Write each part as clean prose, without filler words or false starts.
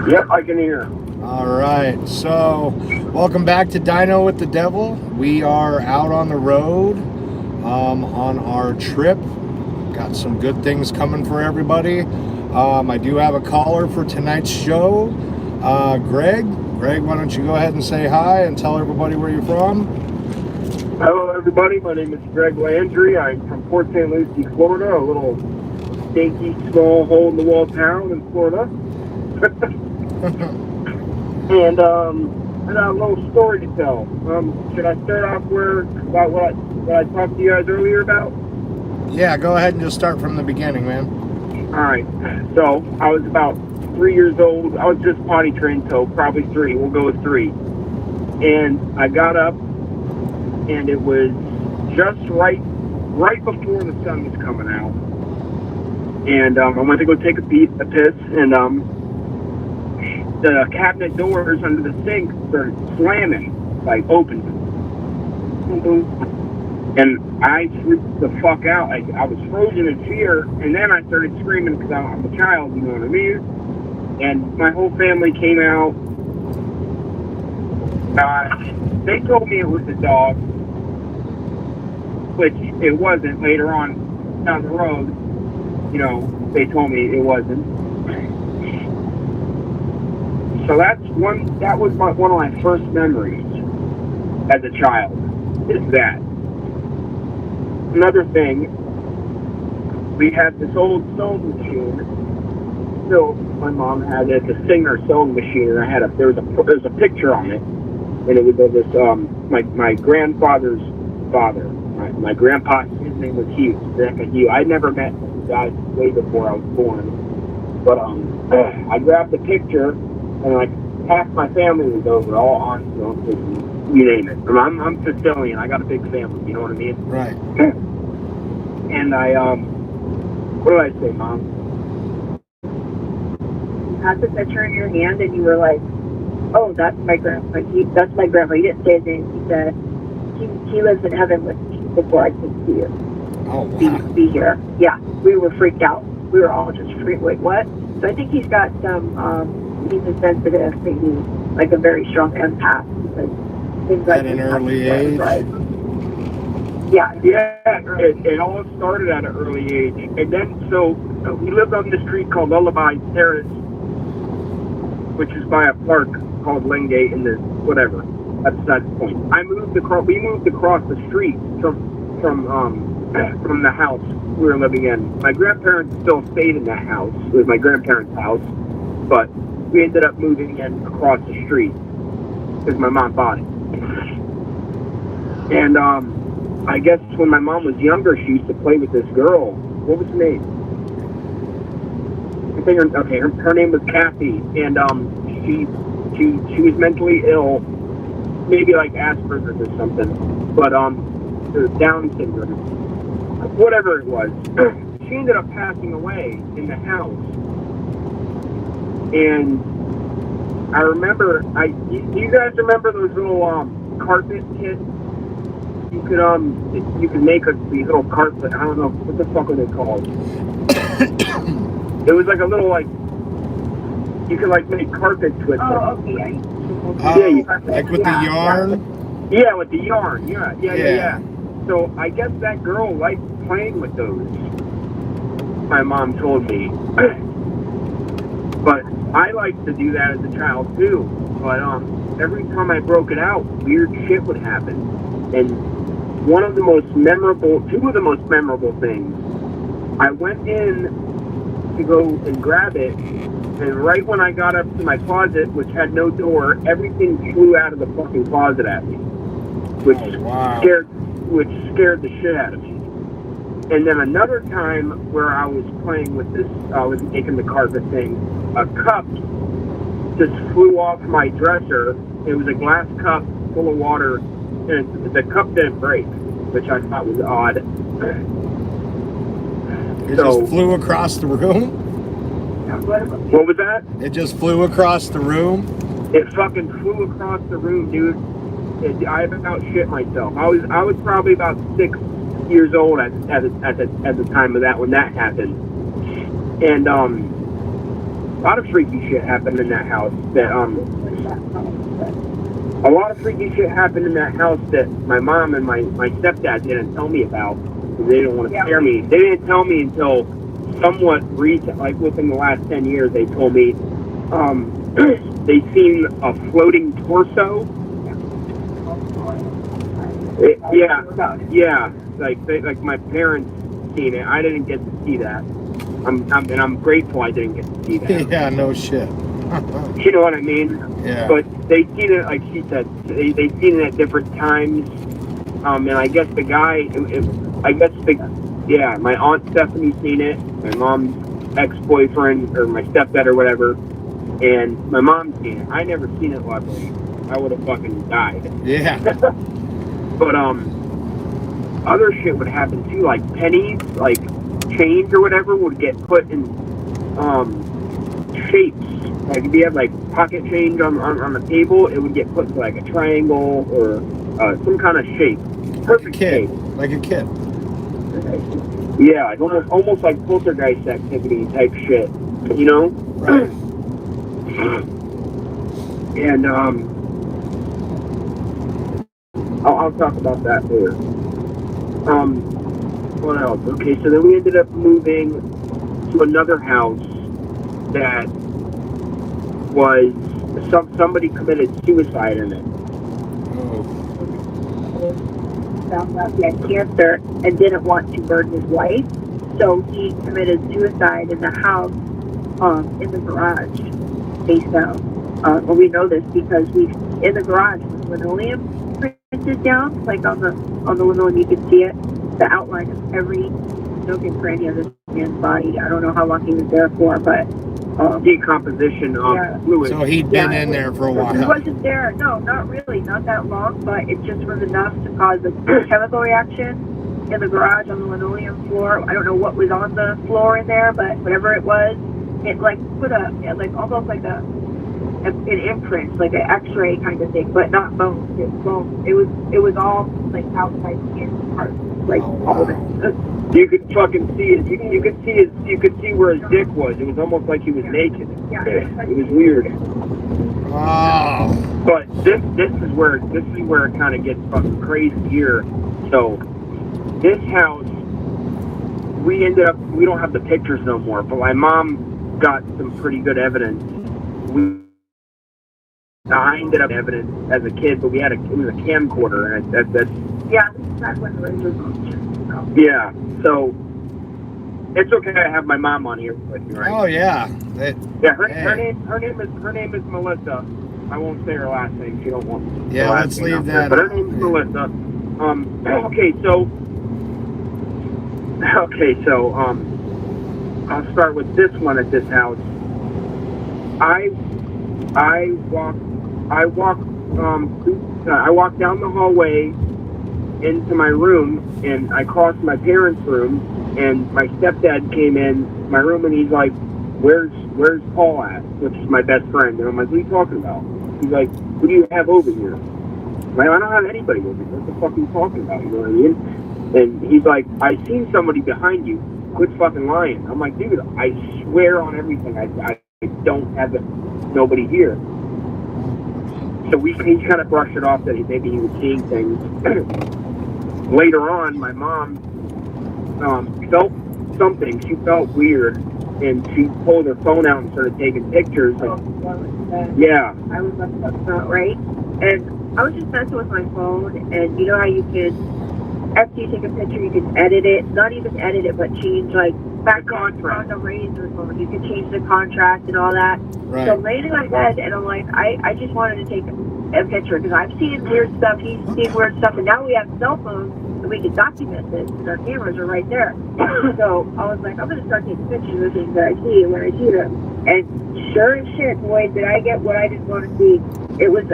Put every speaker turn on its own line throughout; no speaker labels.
Yep, I can hear.
All right, so welcome back to Dino with the Devil. We are out on the road on our trip. Got some good things coming for everybody. I do have a caller for tonight's show, Greg. Greg, why don't you go ahead and say hi and tell everybody where you're from?
Hello, everybody. My name is Greg Landry. I'm from Port St. Lucie, Florida, a little stinky, small, hole-in-the-wall town in Florida. And I got a little story to tell. Should I start off about what I talked to you guys earlier about?
Yeah, go ahead and just start from the beginning, man.
All right. So I was about 3 years old. I was just potty trained, so probably 3. We'll go with 3. And I got up, and it was just right before the sun was coming out. And I went to go take a piss, and the cabinet doors under the sink started slamming, like open. And I freaked the fuck out. I was frozen in fear, and then I started screaming because I'm a child, you know what I mean? And my whole family came out. They told me it was a dog, which it wasn't. Later on down the road, you know, they told me it wasn't. So that was one of my first memories as a child, is that. Another thing, we had this old sewing machine. Still, my mom had it, the Singer sewing machine, and there was a picture on it, and it was of this my grandfather's father. My grandpa, his name was Hugh. I never met him. He died way before I was born. But I grabbed the picture, and like half my family was over, all aunts, you name it. I'm Sicilian. I got a big family. You know what I mean?
Right.
And I what did I say, Mom?
You had the picture in your hand, and you were like, "Oh, that's my grandpa. That's my grandpa." You didn't say his name. He said, "He lives in heaven with me before I can see you."
Oh, wow.
Be here. Yeah, we were freaked out. We were all just freaked. Wait, what? So I think he's got some. He's a sensitive, maybe like a very strong empath. Things like
at an early age.
Right. Yeah.
It all started at an early age, and then so we lived on this street called Lullaby Terrace, which is by a park called Lengate in the whatever. That's the point. We moved across the street from the house we were living in. My grandparents still stayed in that house. It was my grandparents' house, but we ended up moving in across the street because my mom bought it. And I guess when my mom was younger, she used to play with this girl. What was her name? Her name was Kathy, and she was mentally ill, maybe like Asperger's or something, but Down syndrome, whatever it was. She ended up passing away in the house, and I remember. Do you guys remember those little carpet kits? You could make these little carpet. I don't know what the fuck are they called. It was like a little you could like make carpets with.
Oh, okay.
Like with the yarn?
Yeah, with the yarn. Yeah. So I guess that girl liked playing with those. My mom told me. But I liked to do that as a child too. But every time I broke it out, weird shit would happen. And two of the most memorable things, I went in to go and grab it, and right when I got up to my closet, which had no door, everything flew out of the fucking closet at me, which scared the shit out of me. And then another time where I was playing with this, I was making the carpet thing, a cup just flew off my dresser. It was a glass cup full of water, and the cup didn't break, which I thought was odd.
It just flew across the room?
What was that?
It just flew across the room?
It fucking flew across the room, dude. I about shit myself. I was probably about 6 years old at the time of that when that happened, and lot of freaky shit happened in that house. A lot of freaky shit happened in that house that my mom and my stepdad didn't tell me about. They didn't want to scare me. They didn't tell me until somewhat recent, like within the last 10 years. They told me they seen a floating torso. Like my parents seen it. I didn't get to see that. I'm grateful I didn't get to see that.
Yeah, no shit.
You know what I mean?
Yeah.
But they seen it, like she said, they seen it at different times. And I guess the guy, my Aunt Stephanie seen it, my mom's ex-boyfriend, or my stepdad or whatever, and my mom seen it. I never seen it, luckily. I would have fucking died.
Yeah.
But, other shit would happen too, like pennies, like change or whatever would get put in, shapes. Like if you have like pocket change on the table, it would get put to like a triangle or some kind of shape. Perfect shape.
Like a kid.
Yeah, like almost like poltergeist activity type shit. You know?
Right.
And I'll talk about that later. What else? Okay, so then we ended up moving to another house that was somebody committed suicide in it.
Oh.
Found out he had cancer and didn't want to burn his wife, so he committed suicide in the house, in the garage. Face down. Well, we know this because in the garage was linoleum printed down, like on the linoleum you could see it, the outline of every nook and cranny of this man's body. I don't know how long he was there for, but
decomposition of fluid.
So he'd been in there for a while.
He wasn't there. No, not really. Not that long, but it just was enough to cause a chemical reaction in the garage on the linoleum floor. I don't know what was on the floor in there, but whatever it was, it like put almost like an imprint, like an X-ray kind of thing, but not bones. It was all like outside skin parts, like all of it.
You could fucking see it. You could see where his dick was. It was almost like he was naked.
Yeah.
It was weird.
Oh.
But this is where it kind of gets fucking crazy here. So this house, we don't have the pictures no more, but my mom got some pretty good evidence. I ended up evidence as a kid, but it was a camcorder, and that's
when the radio was.
Yeah, so it's okay to have my mom on here with me, right?
Oh yeah.
Her name is Melissa. I won't say her last name. She don't want.
Yeah, let's leave that.
But her name's Melissa. So I'll start with this one at this house. I walked down the hallway into my room, and I crossed my parents' room, and my stepdad came in my room, and he's like, where's Paul at? Which is my best friend. And I'm like, what are you talking about? He's like, who do you have over here? I'm like, I don't have anybody over here. What the fuck are you talking about? You know what I mean? And he's like, I seen somebody behind you. Quit fucking lying. I'm like, dude, I swear on everything. I don't have nobody here. So he kind of brushed it off that maybe he was seeing things. Later on, my mom felt something. She felt weird, and she pulled her phone out and started taking pictures. Yeah.
I was about right, and I was just messing with my phone, and you know how you can, after you take a picture, you can edit it. Not even edit it, but change like back on the razor phone. You can change the contrast and all that.
Right.
So I'm laying in my bed, and I'm like, I just wanted to take a picture because I've seen weird stuff. He's seen weird stuff, and now we have cell phones and we can document this, and our cameras are right there. So I was like, I'm going to start taking pictures of things that I see when I see them. And sure as shit, boy, did I get what I didn't want to see. It was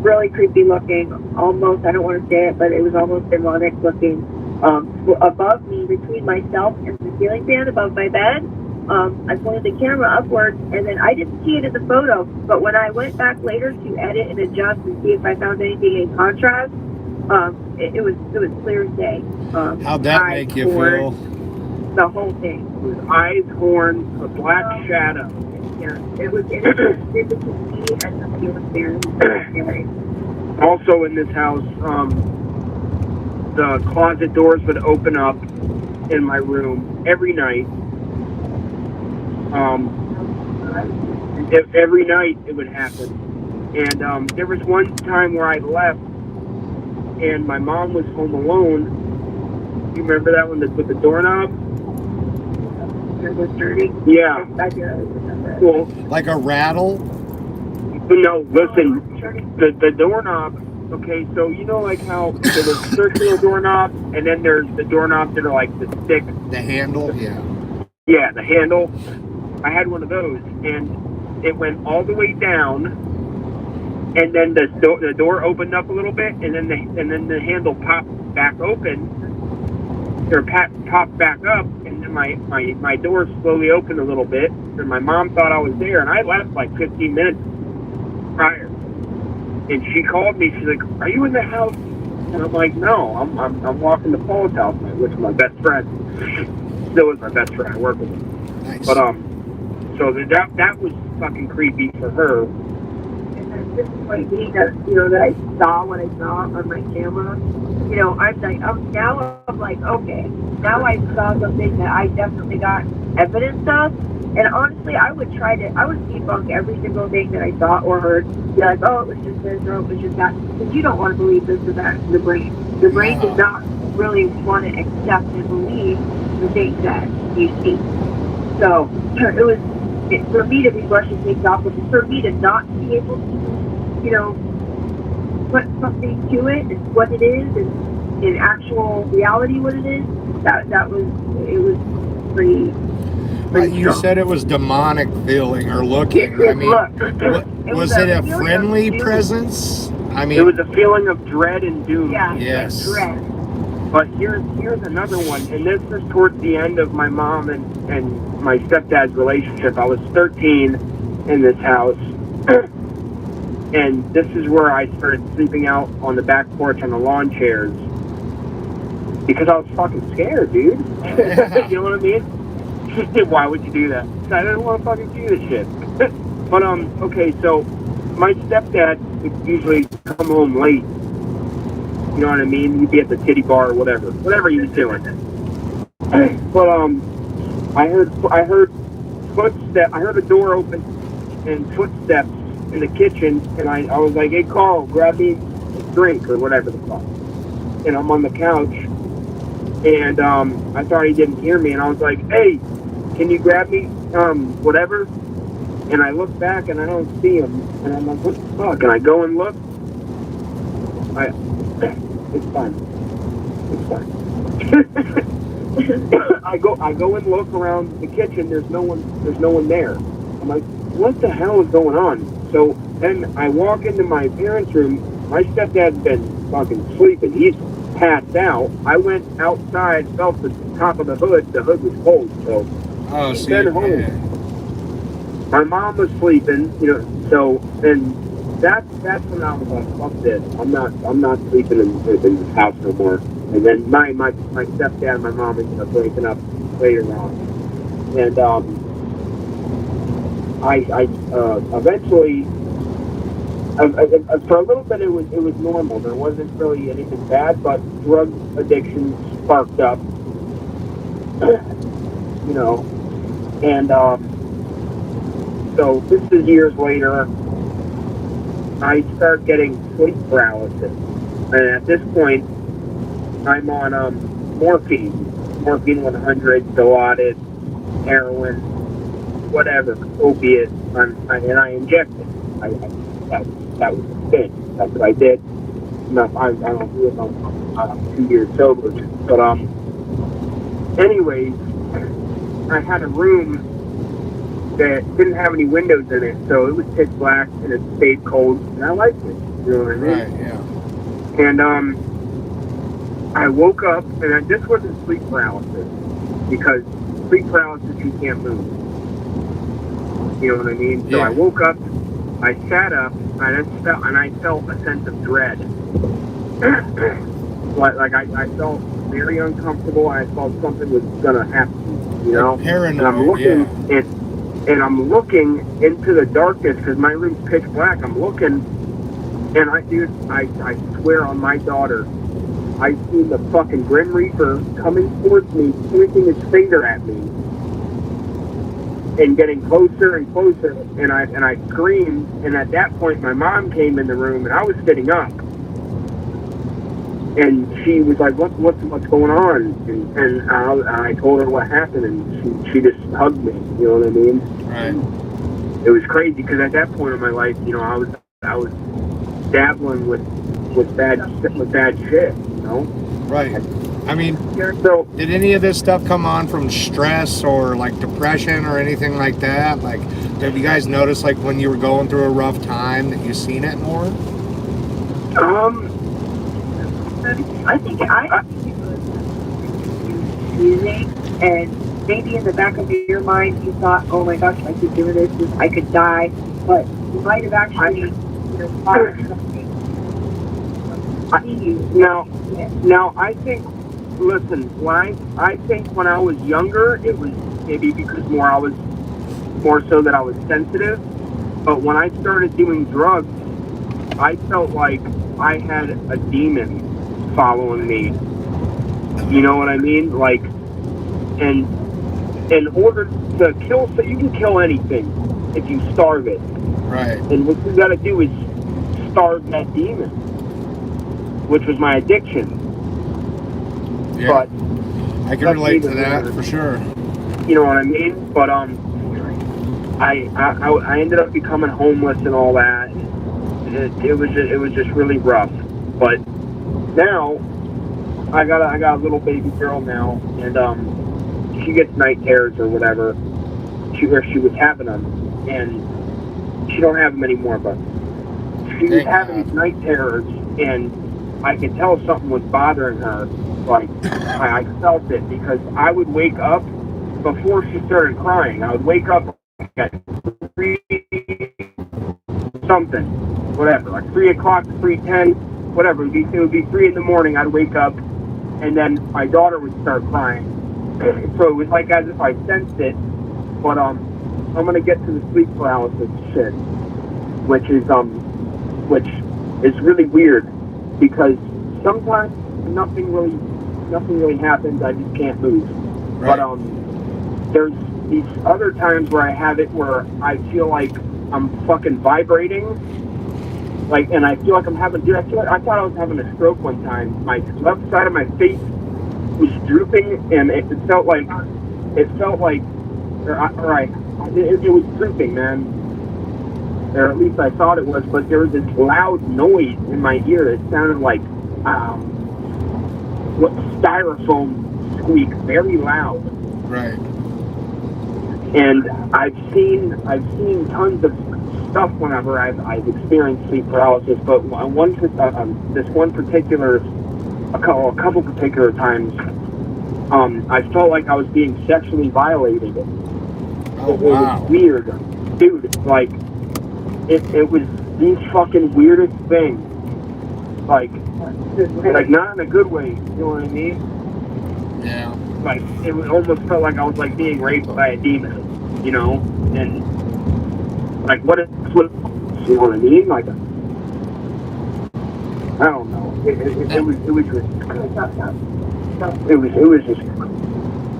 really creepy looking, almost, I don't want to say it, but it was almost demonic looking. Above me, between myself and the ceiling fan above my bed, I pointed the camera upwards, and then I didn't see it in the photo, but when I went back later to edit and adjust and see if I found anything in contrast, it was clear as day.
How'd that make you feel?
The whole thing.
It was eyes, horns, a black shadow.
Yeah, it was vivid to see, and it was very scary.
Also in this house, the closet doors would open up in my room every night. Every night it would happen. And there was one time where I left, and my mom was home alone. You remember that one with the doorknob?
It was dirty.
Yeah.
I do remember.
Well,
Like a rattle?
no, listen, the doorknob. Okay, so you know like how there's a circular doorknob, and then there's the doorknobs that are like the stick.
The handle? Yeah.
Yeah, the handle. I had one of those, and it went all the way down, and then the door opened up a little bit, and then the handle popped back open, or popped back up, and then my door slowly opened a little bit, and my mom thought I was there, and I left like 15 minutes prior, and she called me. She's like, "Are you in the house?" And I'm like, "No, I'm walking to Paul's house, which is my best friend. Still is my best friend. I work with him."
Nice.
But so that was fucking creepy for her.
And then this is like me that that I saw what I saw on my camera. I'm like, okay, now I saw something that I definitely got evidence of. And honestly, I would debunk every single thing that I saw or heard. Be like, oh, it was just this or it was just that. Because you don't want to believe this or that in the brain. The brain does not really want to accept and believe the things that you see. So for me to be brushing things off, but for me to not be able to, put something to it and what it is and in actual reality what it is, it was pretty
You said it was demonic feeling or looking. I mean, was it a friendly presence? I mean,
it was a feeling of dread and doom.
Yeah,
yes.
Dread.
But here's another one, and this is towards the end of my mom and my stepdad's relationship. I was 13 in this house, and this is where I started sleeping out on the back porch on the lawn chairs because I was fucking scared, dude.
Yeah.
You know what I mean? Why would you do that? I didn't want to fucking see this shit. But okay, so my stepdad would usually come home late. You know what I mean? He'd be at the titty bar or whatever he was doing. But I heard footsteps. I heard a door open and footsteps in the kitchen, and I was like, "Hey, Carl, grab me a drink or whatever the fuck." And I'm on the couch, and I thought he didn't hear me, and I was like, "Hey, can you grab me whatever?" And I look back and I don't see him, and I'm like, "What the fuck?" And I go and look. It's fine. I go and look around the kitchen. There's no one there. I'm like, what the hell is going on? So then I walk into my parents' room. My stepdad's been fucking sleeping. He's passed out. I went outside, felt the top of the hood. The hood was cold, so he's been home.
Yeah.
My mom was sleeping, so then that's when I was like, fuck this. I'm not sleeping in this house no more. And then my stepdad and my mom ended up waking up later on. And I eventually for a little bit it was normal. There wasn't really anything bad, but drug addiction sparked up. And so this is years later. I start getting sleep paralysis, and at this point, I'm on morphine 100, Dilaudid, heroin, whatever, opiate, and I inject it. That was the thing. That's what I did. I don't do it. I'm 2 years sober, but anyways, I had a room that didn't have any windows in it, so it was pitch black and it stayed cold, and I liked it. You know what I mean?
Right, yeah.
And I woke up, and this wasn't sleep paralysis, because sleep paralysis you can't move. You know what I mean? So
Yeah.
I woke up, I sat up, and I felt a sense of dread. like I felt very uncomfortable. I felt something was gonna happen.
Paranoid,
and I'm looking, and I'm looking into the darkness because my room's pitch black. I'm looking, and I swear on my daughter, I see the fucking Grim Reaper coming towards me, pointing his finger at me, and getting closer and closer. And I screamed, and at that point, my mom came in the room, and I was sitting up, and she was like, "What's going on?" And I told her what happened, and she just hugged me. You know what I mean?
Right.
It was crazy because at that point in my life, you know, I was dabbling with bad shit. You know?
Right. I mean,
so
did any of this stuff come on from stress or like depression or anything like that? Like, have you guys noticed like when you were going through a rough time that you seen it more?
I think it was confusing, and maybe in the back of your mind you thought, oh my gosh, I keep doing this, I could die, but you might have actually thought something.
Now I think, listen, I think when I was younger, it was maybe because more so that I was sensitive, but when I started doing drugs, I felt like I had a demon following me. You know what I mean? Like, and in order to kill, so you can kill anything if you starve it.
Right.
And what you got to do is starve that demon, which was my addiction.
Yeah.
But
I can relate to that for sure.
You know what I mean? But I ended up becoming homeless and all that. It was just really rough. But now I got a little baby girl now, and she gets night terrors or whatever. She was having them, and she don't have them anymore. But she was having these night terrors, and I could tell something was bothering her. Like I felt it because I would wake up before she started crying. I would wake up at 3 something, whatever, like 3 o'clock, 3:10, whatever. It would be 3 in the morning. I'd wake up, and then my daughter would start crying. So it was like as if I sensed it. But I'm gonna get to the sleep paralysis shit, which is really weird because sometimes nothing really happens. I just can't move.
Right.
But there's these other times where I have it where I feel like I'm fucking vibrating, like, and I feel like I'm having. Dude, I thought I was having a stroke one time. My left side of my face was drooping, and it felt like, it was drooping, man. Or at least I thought it was. But there was this loud noise in my ear. It sounded like what styrofoam squeak, very loud.
Right.
And I've seen tons of stuff whenever I've experienced sleep paralysis, but a couple particular times, I felt like I was being sexually violated.
Oh, wow.
It was weird, dude. Like it was these fucking weirdest things. Like not in a good way. You know what I mean?
Yeah.
Like it almost felt like I was like being raped by a demon, you know, and like what you know what I mean? Like I don't know.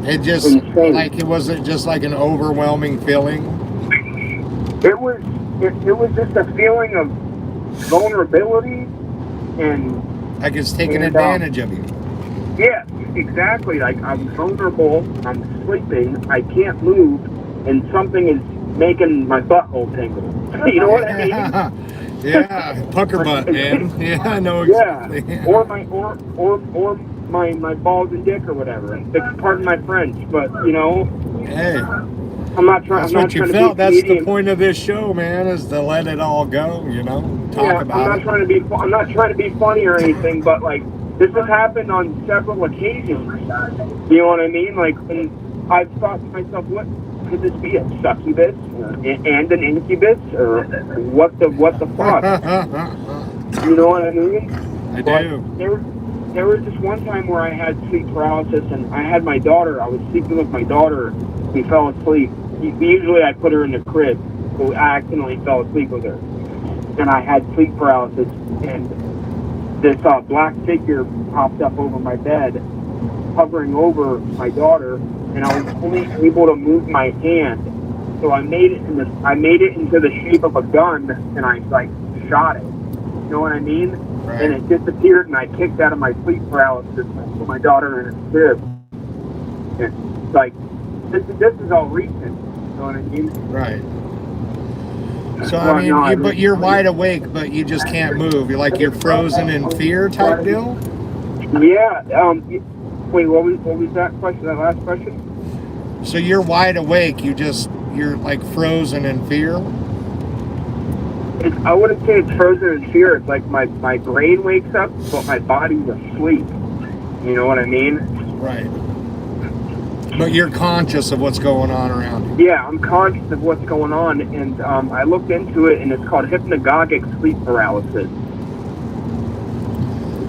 It just
insane.
like it wasn't just like an overwhelming feeling.
It was just a feeling of vulnerability and
like it's taking advantage of you.
Yeah, exactly. Like I'm vulnerable, I'm sleeping, I can't move, and something is making my butthole tingle. You know what I mean?
Yeah, pucker butt, man. Yeah, I know
exactly.
Yeah.
Or my balls and dick or whatever. Pardon my French, but you know.
Hey.
I'm not trying.
That's
I'm not
what you
trying
felt.
To be
That's
Canadian.
The point of this show, man, is to let it all go. You know, talk about
I'm not
it.
I'm not trying to be funny or anything, but like this has happened on several occasions. You know what I mean? Like, and I've thought to myself, what could this be? A succubus and an incubus, or what the fuck? You know what I mean?
I do.
There was this one time where I had sleep paralysis, and I had my daughter. I was sleeping with my daughter. We fell asleep, usually I put her in the crib, so I accidentally fell asleep with her. And I had sleep paralysis, and this black figure popped up over my bed, hovering over my daughter, and I was only able to move my hand. So I made it into the shape of a gun, and I like shot it. You know what I mean?
Right.
And it disappeared, and I kicked out of my sleep paralysis and I put my daughter in a crib. And like this is all recent. You know what I mean?
Right. So I mean, but you're wide awake, but you just can't move. You're frozen in fear type deal.
Yeah. Wait, what was that question? That last question?
So you're wide awake. You're like frozen in fear.
I wouldn't say it's frozen in fear. It's like my brain wakes up, but my body's asleep. You know what I mean?
Right. But you're conscious of what's going on around you.
Yeah, I'm conscious of what's going on, and I looked into it, and it's called hypnagogic sleep paralysis.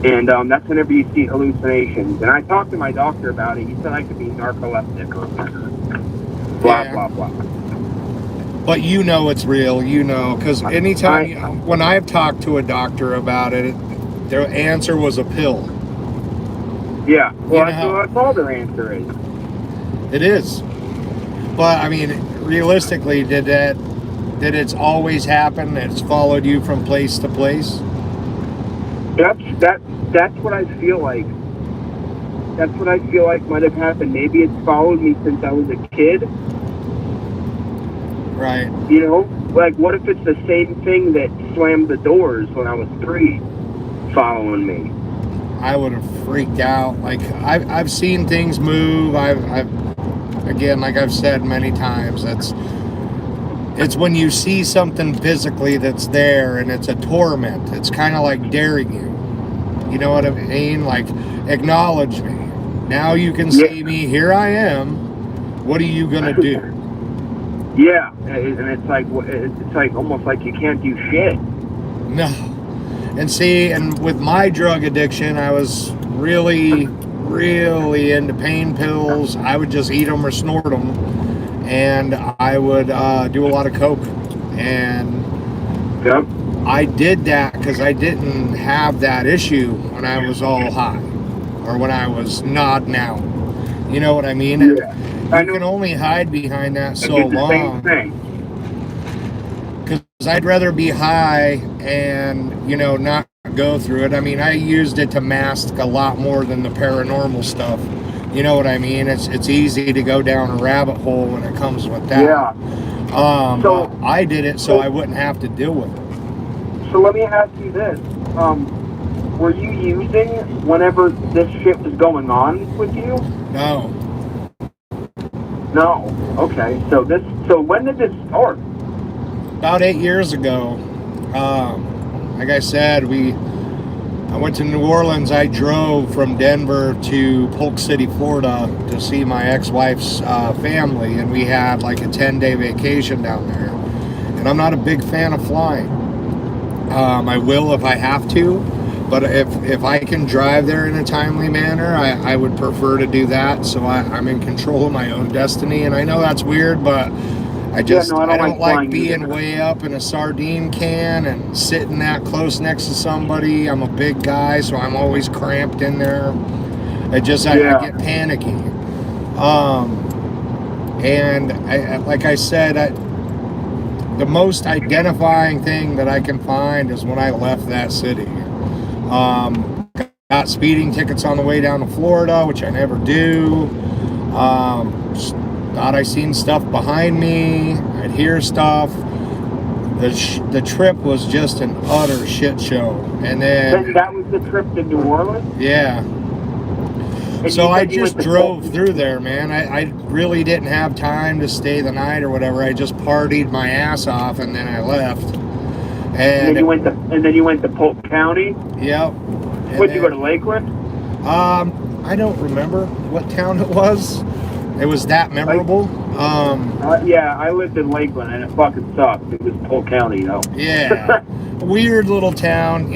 And that's whenever you see hallucinations. And I talked to my doctor about it. He said I could be narcoleptic or blah, blah, blah.
But you know it's real, because anytime when I've talked to a doctor about it, their answer was a pill.
Yeah, well, that's all their answer is.
It is. But, I mean, realistically, did it's always happen? It's followed you from place to place?
That's what I feel like. That's what I feel like might have happened. Maybe it's followed me since I was a kid.
Right.
You know? Like, what if it's the same thing that slammed the doors when I was 3 following me?
I would have freaked out. Like, I've seen things move. Again, like I've said many times, it's when you see something physically that's there and it's a torment. It's kind of like daring you. You know what I mean? Like, acknowledge me. Now you can see me. Here I am. What are you gonna do?
Yeah, and it's like almost like you can't do shit.
No. And see, and with my drug addiction, I was really, really into pain pills. I would just eat them or snort them, and I would do a lot of coke. And
yep.
I did that because I didn't have that issue when I was all high or when I was nodding out. You know what I mean?
Yeah.
You can only hide behind that so long. Because I'd rather be high and, not go through it. I mean, I used it to mask a lot more than the paranormal stuff. You know what I mean? It's easy to go down a rabbit hole when it comes with that.
Yeah.
So I did it so I wouldn't have to deal with it.
So let me ask you this. Were you using whenever this shit was going on with you?
No.
No. Okay. So when did this start?
About 8 years ago. Like I said, I went to New Orleans. I drove from Denver to Polk City, Florida to see my ex-wife's family, and we had like a 10-day vacation down there. And I'm not a big fan of flying. I will if I have to, but if I can drive there in a timely manner, I would prefer to do that, so I'm in control of my own destiny. And I know that's weird, but I don't like being way up in a sardine can and sitting that close next to somebody. I'm a big guy, so I'm always cramped in there. I get panicky. And like I said, the most identifying thing that I can find is when I left that city. Got speeding tickets on the way down to Florida, which I never do. Thought I seen stuff behind me. I'd hear stuff. The trip was just an utter shit show. And then
that was the trip to New Orleans?
Yeah. So I just drove through there, man. I really didn't have time to stay the night or whatever. I just partied my ass off and then I left. And
then you went to Polk County?
Yep.
Would you go to Lakeland?
I don't remember what town it was. It was that memorable.
Yeah, I lived in Lakeland and it fucking sucked. It was Polk County, though.
Yeah. Weird little town.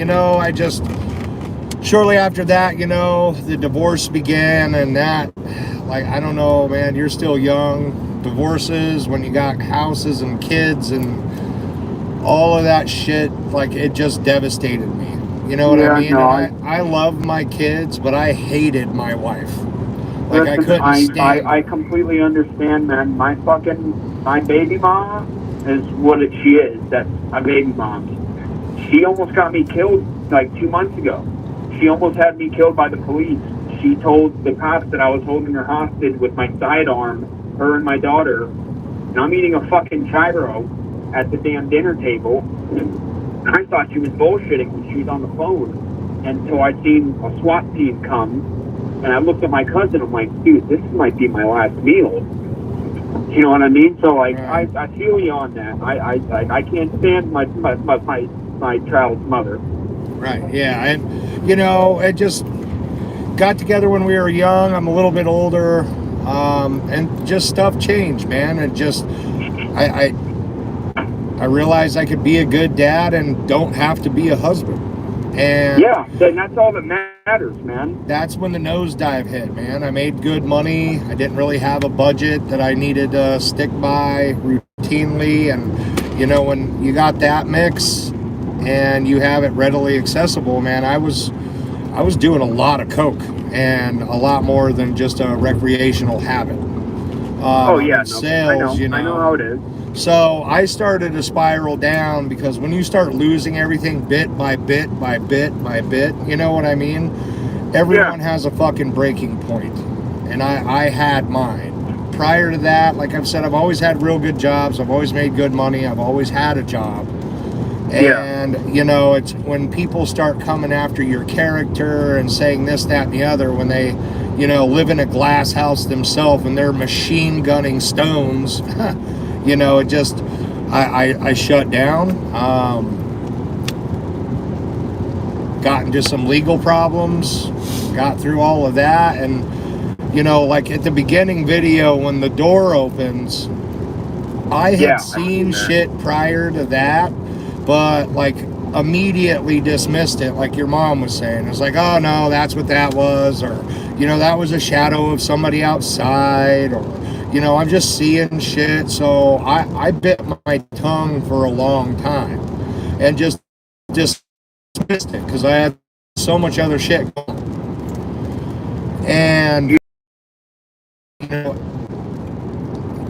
Shortly after that, the divorce began, and that, like, I don't know, man, you're still young. divorces, when you got houses and kids and all of that shit, like, it just devastated me. You know what I mean?
No,
And I love my kids, but I hated my wife. Like, I
listen,
couldn't stand
I completely understand, man. My baby mama is what she is. That's my baby mom. She almost got me killed like 2 months ago. She almost had me killed by the police. She told the cops that I was holding her hostage with my sidearm, her and my daughter. And I'm eating a fucking gyro at the damn dinner table. And I thought she was bullshitting when she was on the phone. Until I seen a SWAT team come. And I looked at my cousin. I'm like, dude, this might be my last meal. You know what I mean? So, like, I feel you on that. I can't stand my child's mother.
Right, yeah. And, you know, it just got together when we were young. I'm a little bit older. And just stuff changed, man. And just, I realized I could be a good dad and don't have to be a husband. And
yeah, that's all that matters, man.
That's when the nosedive hit, man. I made good money. I didn't really have a budget that I needed to stick by routinely. And, you know, when you got that mix and you have it readily accessible, man, I was doing a lot of coke and a lot more than just a recreational habit. Sales,
I know how it is.
So I started to spiral down because when you start losing everything bit by bit by bit by bit, you know what I mean? Everyone has a fucking breaking point. And I had mine. Prior to that, like I've said, I've always had real good jobs. I've always made good money. I've always had a job. And, you know, it's when people start coming after your character and saying this, that, and the other, when they, you know, live in a glass house themselves and they're machine gunning stones, you know, it just, I shut down, got into some legal problems, got through all of that. And, you know, like at the beginning video, when the door opens, I had seen shit prior to that, but like immediately dismissed it, like your mom was saying. It was like, oh no, that's what that was, or, you know, that was a shadow of somebody outside, or, you know, I'm just seeing shit. So I bit my tongue for a long time and just dismissed it because I had so much other shit going. And, you know,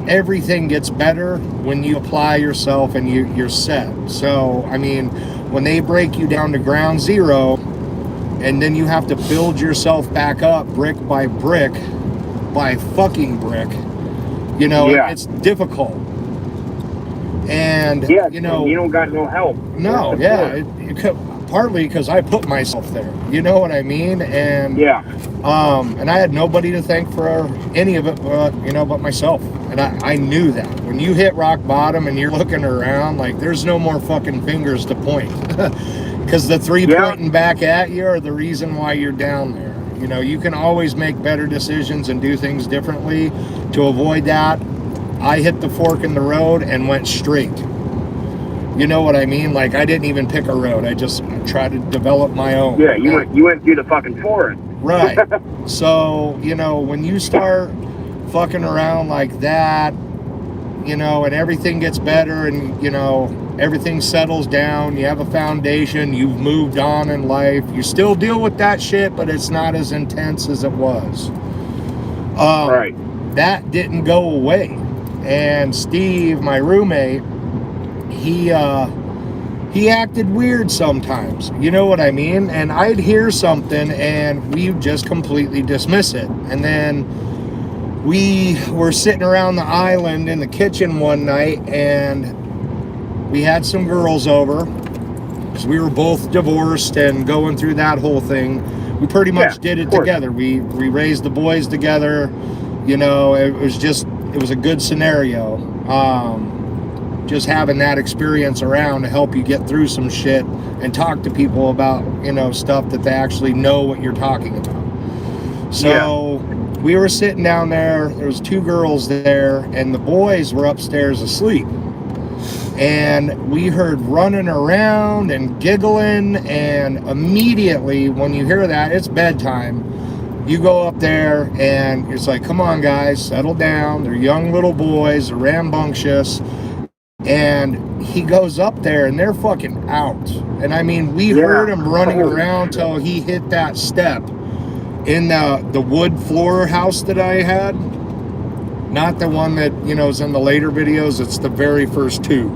everything gets better when you apply yourself and you're set. So, I mean, when they break you down to ground zero and then you have to build yourself back up brick by brick by fucking brick, you know, it's difficult. And, you know,
you don't got no help.
No, partly because I put myself there. You know what I mean? And and I had nobody to thank for any of it, but myself. And I knew that when you hit rock bottom and you're looking around, like there's no more fucking fingers to point, because the three pointing back at you are the reason why you're down there. You know, you can always make better decisions and do things differently to avoid that. I hit the fork in the road and went straight. You know what I mean? Like, I didn't even pick a road. I tried to develop my own.
Yeah, you went through the fucking forest.
Right. So, you know, when you start fucking around like that, you know, and everything gets better and, you know, everything settles down, you have a foundation, you've moved on in life, you still deal with that shit, but it's not as intense as it was.
Right.
That didn't go away. And Steve, my roommate, he acted weird sometimes, you know what I mean? And I'd hear something and we just completely dismiss it. And then we were sitting around the island in the kitchen one night and we had some girls over because we were both divorced and going through that whole thing. We pretty much did it together. We raised the boys together. You know, it was a good scenario. Just having that experience around to help you get through some shit and talk to people about, you know, stuff that they actually know what you're talking about. So we were sitting down there was 2 girls there and the boys were upstairs asleep, and we heard running around and giggling, and immediately when you hear that, it's bedtime, You go up there and it's like, come on guys, settle down. They're young little boys, they're rambunctious. And he goes up there and they're fucking out. And I mean, we heard him running around till he hit that step in the wood floor house that I had. Not the one that, you know, is in the later videos. It's the very first two.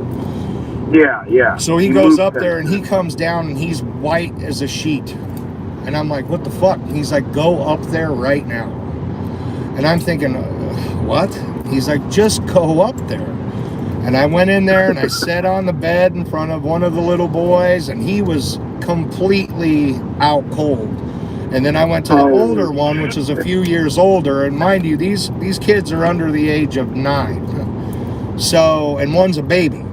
Yeah.
So he goes up there and he comes down and he's white as a sheet. And I'm like, what the fuck? He's like, go up there right now. And I'm thinking, what? He's like, just go up there. And I went in there and I sat on the bed in front of one of the little boys, and he was completely out cold. And then I went to the older one, which is a few years older. And mind you, these kids are under the age of 9. So, and one's a baby.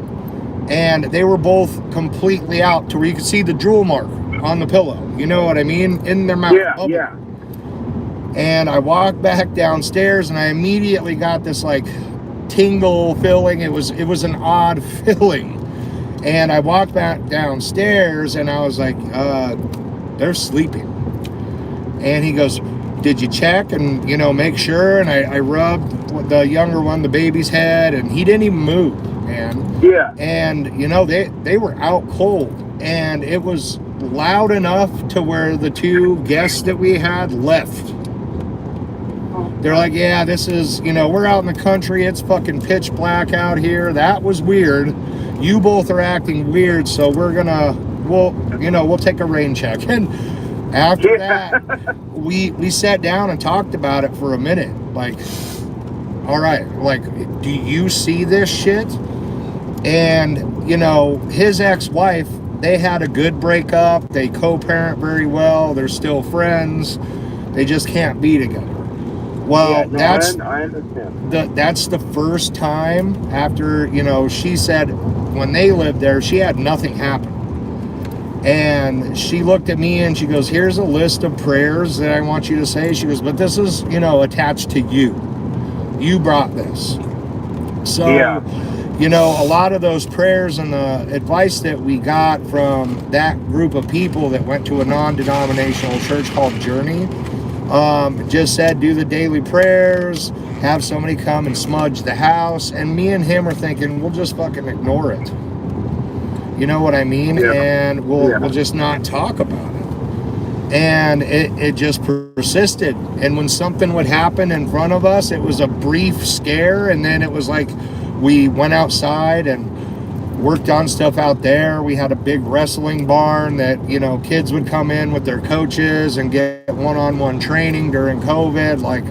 And they were both completely out to where you could see the drool mark on the pillow. You know what I mean? In their mouth.
Yeah.
And I walked back downstairs and I immediately got this like tingle feeling. It was an odd feeling. And I walked back downstairs and I was like, they're sleeping. And he goes, did you check and, you know, make sure? And I rubbed the younger one, the baby's head, and he didn't even move, man.
Yeah.
And, you know, they were out cold. And it was loud enough to where the two guests that we had left. They're like, yeah, this is, you know, we're out in the country. It's fucking pitch black out here. That was weird. You both are acting weird, so we'll take a rain check. And after that, we sat down and talked about it for a minute. Like, all right, like, do you see this shit? And, you know, his ex-wife, they had a good breakup. They co-parent very well. They're still friends. They just can't be together. Well,
I understand.
That's the first time after, you know, she said when they lived there, she had nothing happen. And she looked at me and she goes, here's a list of prayers that I want you to say. She goes, but this is, you know, attached to you. You brought this. So, you know, a lot of those prayers and the advice that we got from that group of people that went to a non-denominational church called Journey, just said do the daily prayers, have somebody come and smudge the house, and me and him are thinking we'll just fucking ignore it. You know what I mean? And we'll just not talk about it. And it just persisted. And when something would happen in front of us, it was a brief scare, and then it was like we went outside and worked on stuff out there. We had a big wrestling barn that, you know, kids would come in with their coaches and get one-on-one training during COVID, like,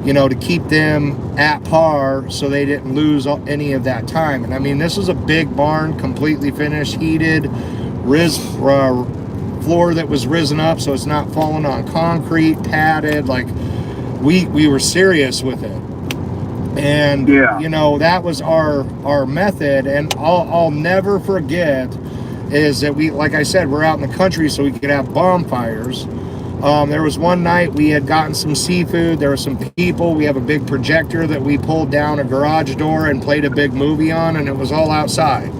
you know, to keep them at par so they didn't lose any of that time. And I mean, this is a big barn, completely finished, heated, floor that was risen up so it's not falling on concrete, padded. Like, we were serious with it. And, you know, that was our method. And I'll never forget is that we, like I said, we're out in the country so we could have bonfires. There was one night we had gotten some seafood. There were some people. We have a big projector that we pulled down a garage door and played a big movie on, and it was all outside.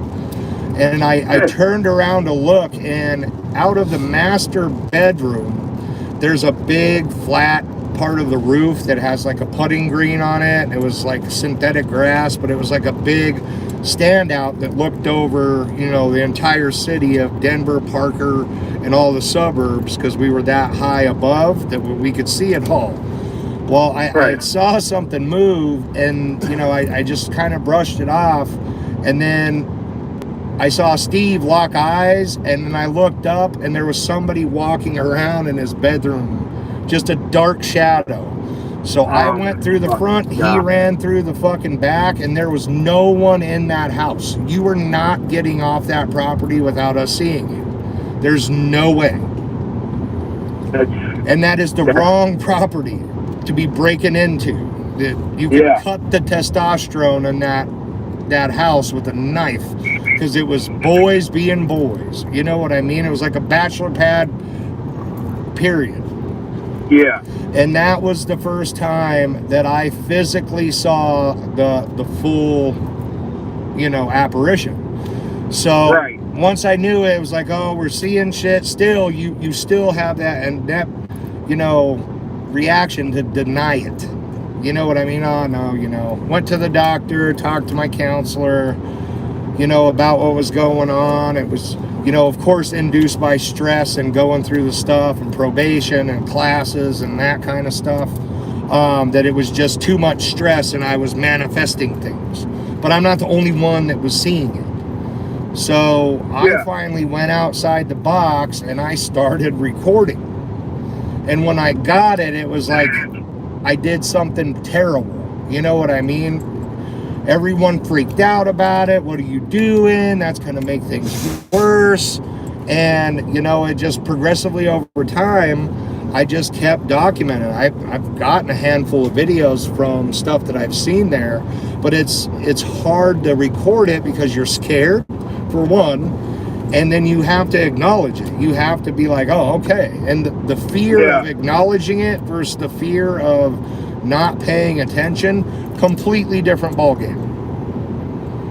And I turned around to look, and out of the master bedroom, there's a big flat part of the roof that has like a putting green on it. It was like synthetic grass, but it was like a big standout that looked over, you know, the entire city of Denver, Parker, and all the suburbs, because we were that high above that we could see it all. Well, I saw something move, and, you know, I just kind of brushed it off, and then I saw Steve lock eyes, and then I looked up, and there was somebody walking around in his bedroom, just a dark shadow. So I went through the front, he ran through the fucking back, and there was no one in that house. You were not getting off that property without us seeing you. There's no way. And that is the wrong property to be breaking into. You could cut the testosterone in that house with a knife, because it was boys being boys. You know what I mean? It was like a bachelor pad, period.
Yeah.
And that was the first time that I physically saw the full, you know, apparition. So once I knew it, it was like, oh, we're seeing shit. Still, you still have that, and that, you know, reaction to deny it. You know what I mean? Oh no, went to the doctor, talked to my counselor, about what was going on. It was, of course, induced by stress and going through the stuff and probation and classes and that kind of stuff. That it was just too much stress and I was manifesting things. But I'm not the only one that was seeing it. So I finally went outside the box and I started recording. And when I got it, it was like I did something terrible. You know what I mean? Everyone freaked out about it. What are you doing? That's going to make things worse. And, it just progressively over time, I just kept documenting. I've gotten a handful of videos from stuff that I've seen there, but it's hard to record it because you're scared, for one, and then you have to acknowledge it. You have to be like, oh, okay. And the fear of acknowledging it versus the fear of not paying attention, completely different ballgame.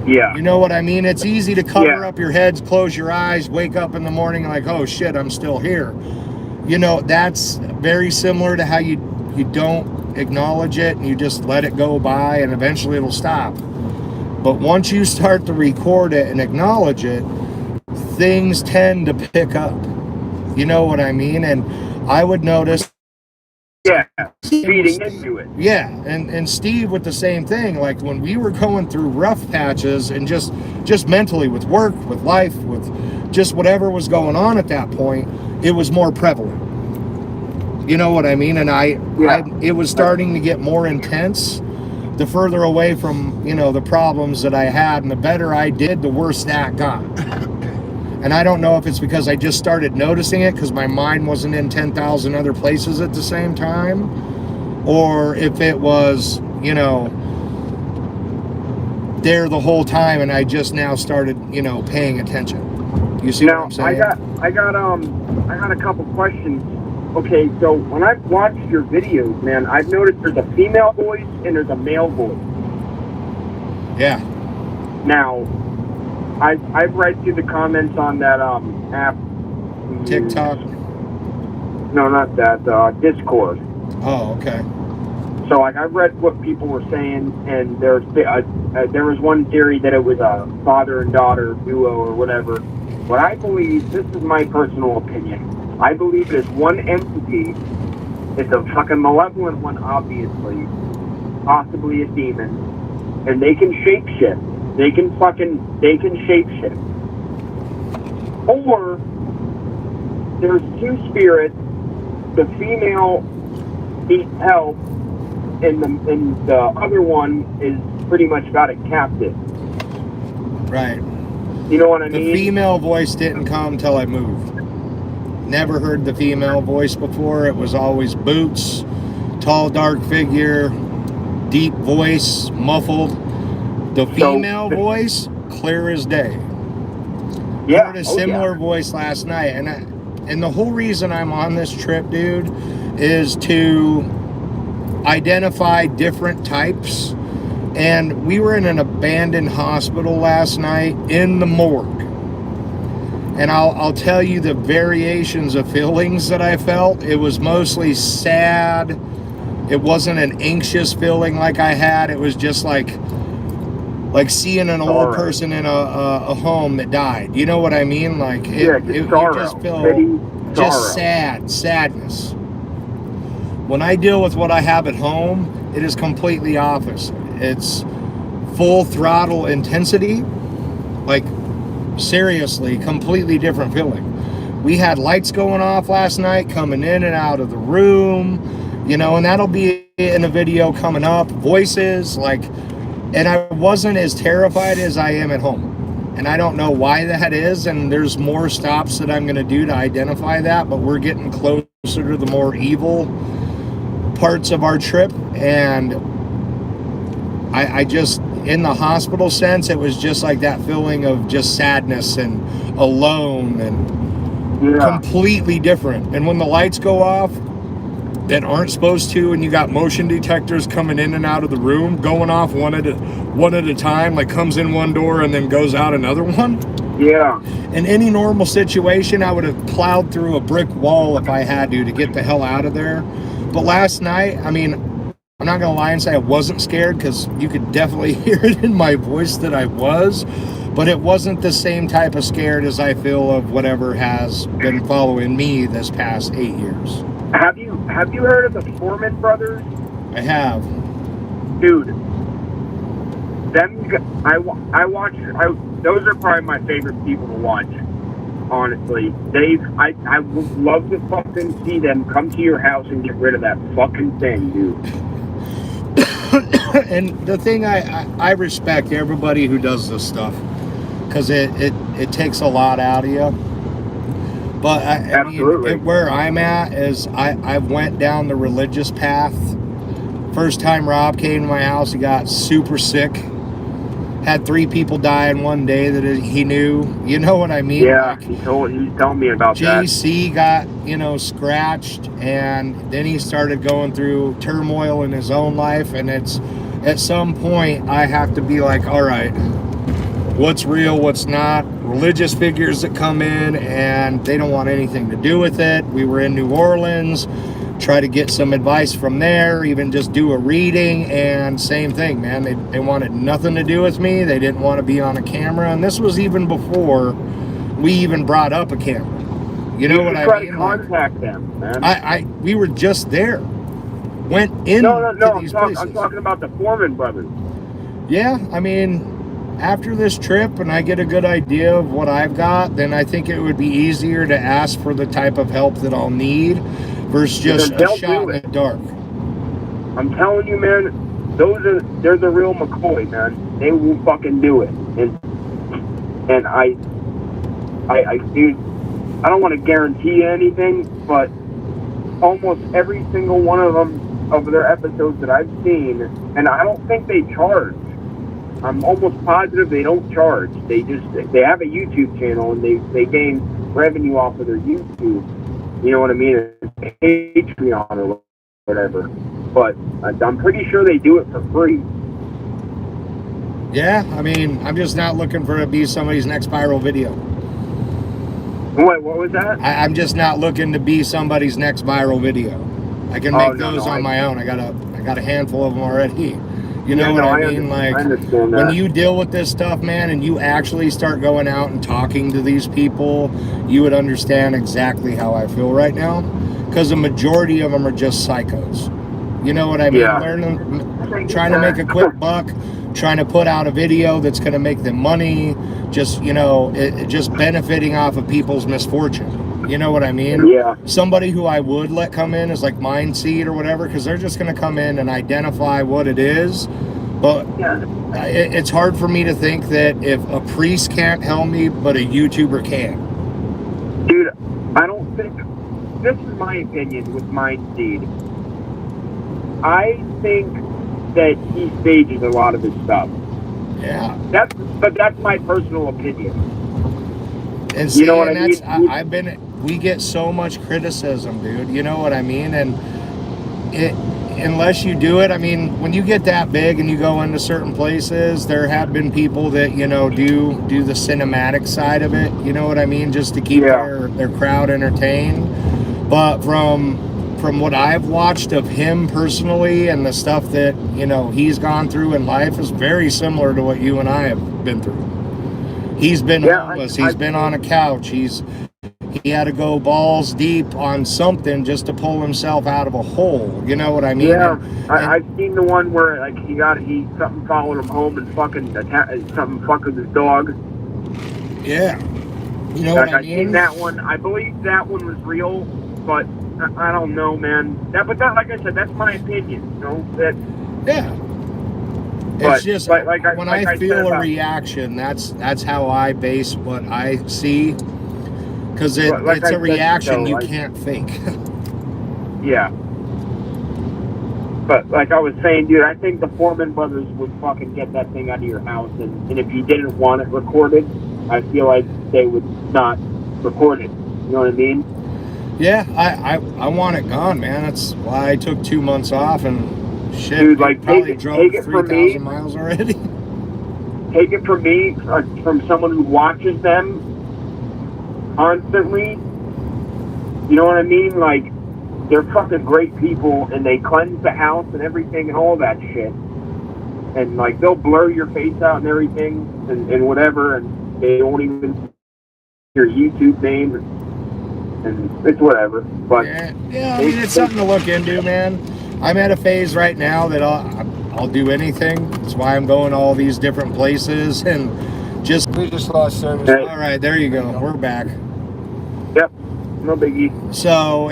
Yeah.
You know what I mean? It's easy to cover up your heads, close your eyes, wake up in the morning like, oh shit, I'm still here. That's very similar to how you don't acknowledge it and you just let it go by and eventually it'll stop. But once you start to record it and acknowledge it, things tend to pick up. You know what I mean? And I would notice
feeding into it.
Yeah, and Steve with the same thing. Like when we were going through rough patches and just mentally with work, with life, with just whatever was going on at that point, it was more prevalent. You know what I mean? And it was starting to get more intense the further away from, the problems that I had, and the better I did, the worse that got. And I don't know if it's because I just started noticing it because my mind wasn't in 10,000 other places at the same time, or if it was, there the whole time and I just now started, paying attention. You see what I'm saying?
I got a couple questions. Okay, so when I've watched your videos, man, I've noticed there's a female voice and there's a male voice.
Yeah.
Now, I've read through the comments on that app.
TikTok?
No, not that. Discord.
Oh, okay.
So, I've read what people were saying, and there was one theory that it was a father and daughter duo or whatever. But I believe, this is my personal opinion, I believe there's one entity. It's a fucking malevolent one, obviously. Possibly a demon. And they can shapeshift. They can shapeshift. Or there's two spirits. The female needs help, and the other one is pretty much got it captive.
Right.
You know what I mean?
The female voice didn't come till I moved. Never heard the female voice before. It was always boots, tall, dark figure, deep voice, muffled. The female voice, clear as day.
Yeah.
I heard a similar voice last night. And the whole reason I'm on this trip, dude, is to identify different types. And we were in an abandoned hospital last night in the morgue. And I'll tell you the variations of feelings that I felt. It was mostly sad. It wasn't an anxious feeling like I had. It was just like seeing an old person in a home that died. You know what I mean? Like you just feel just sadness. When I deal with what I have at home, it is completely opposite. It's full throttle intensity, like seriously, completely different feeling. We had lights going off last night, coming in and out of the room, and that'll be in a video coming up. Voices, and I wasn't as terrified as I am at home. And I don't know why that is, and there's more stops that I'm going to do to identify that, but we're getting closer to the more evil parts of our trip. And I just, in the hospital sense, it was just like that feeling of just sadness and alone and completely different. And when the lights go off that aren't supposed to, and you got motion detectors coming in and out of the room, going off one at a time, like comes in one door and then goes out another one.
Yeah.
In any normal situation, I would have plowed through a brick wall if I had to get the hell out of there. But last night, I mean, I'm not going to lie and say I wasn't scared, because you could definitely hear it in my voice that I was. But it wasn't the same type of scared as I feel of whatever has been following me this past 8 years.
Have you heard of the Foreman brothers?
I have.
Dude, I watch. Those are probably my favorite people to watch. Honestly, I would love to fucking see them come to your house and get rid of that fucking thing, dude.
And the thing I respect everybody who does this stuff, because it takes a lot out of you. But I mean, where I'm at is I went down the religious path. First time Rob came to my house, he got super sick. Had 3 people die in one day that he knew. You know what I mean?
Yeah, like, he's telling me about that.
JC got, scratched, and then he started going through turmoil in his own life. And it's at some point I have to be like, all right, what's real, what's not? Religious figures that come in and they don't want anything to do with it. We were in New Orleans, try to get some advice from there, even just do a reading, and same thing, man. They wanted nothing to do with me. They didn't want to be on a camera, and this was even before we even brought up a camera. You know what I mean?
Try to contact them, man.
We were just there. Went in.
No. I'm talking about the Foreman brothers.
Yeah, I mean, after this trip and I get a good idea of what I've got, then I think it would be easier to ask for the type of help that I'll need versus just a shot in the dark. I'm
telling you, man, they're the real McCoy, man. They will fucking do it. And I dude, I don't want to guarantee anything, but almost every single one of them, of their episodes that I've seen, and I don't think they charge. I'm almost positive they don't charge. They have a YouTube channel, and they gain revenue off of their YouTube. You know what I mean? Patreon or whatever. But I'm pretty sure they do it for free.
Yeah, I mean, I'm just not looking for it to be somebody's next viral video.
What was that?
I'm just not looking to be somebody's next viral video. I can make those on my own. I got a handful of them already. You know what I mean? Like, when you deal with this stuff, man, and you actually start going out and talking to these people, you would understand exactly how I feel right now. Because the majority of them are just psychos. You know what I mean?
Yeah.
Trying to make a quick buck, trying to put out a video that's going to make them money, just, just benefiting off of people's misfortune. You know what I mean?
Yeah.
Somebody who I would let come in is like Mind Seed or whatever, because they're just going to come in and identify what it is. But it's hard for me to think that if a priest can't help me, but a YouTuber can.
Dude, I don't think... This is my opinion with Mind Seed. I think that he stages a lot of his stuff.
Yeah.
But that's my personal opinion.
And see, you know what I mean? We get so much criticism, dude. You know what I mean? And unless you do it, I mean, when you get that big and you go into certain places, there have been people that, do the cinematic side of it. You know what I mean? Just to keep their crowd entertained. But from what I've watched of him personally and the stuff that, he's gone through in life is very similar to what you and I have been through. He's been homeless. He's been on a couch. He had to go balls deep on something just to pull himself out of a hole. You know what I mean?
Yeah, I've seen the one where like something followed him home and something fucked with his dog.
Yeah, you know what I mean?
I've seen that one. I believe that one was real, but I don't know, man. Like I said, that's my opinion.
It's just when I feel a reaction, that's how I base what I see. Because it's a reaction you can't fake.
Yeah. But like I was saying, dude, I think the Foreman brothers would fucking get that thing out of your house. And if you didn't want it recorded, I feel like they would not record it. You know what I mean?
Yeah, I want it gone, man. That's why I took 2 months off and shit.
Dude, like,
probably drove 3,000 miles already.
Take it from me, from someone who watches them constantly. You know what I mean? Like, they're fucking great people, and they cleanse the house and everything and all that shit. And like they'll blur your face out and everything and whatever, and they won't even your YouTube name, and it's whatever. But
yeah, I mean, it's something to look into, man. I'm at a phase right now that I'll do anything. That's why I'm going all these different places and we just lost service.
Hey.
All right, there you go. We're back.
Yep, no biggie.
So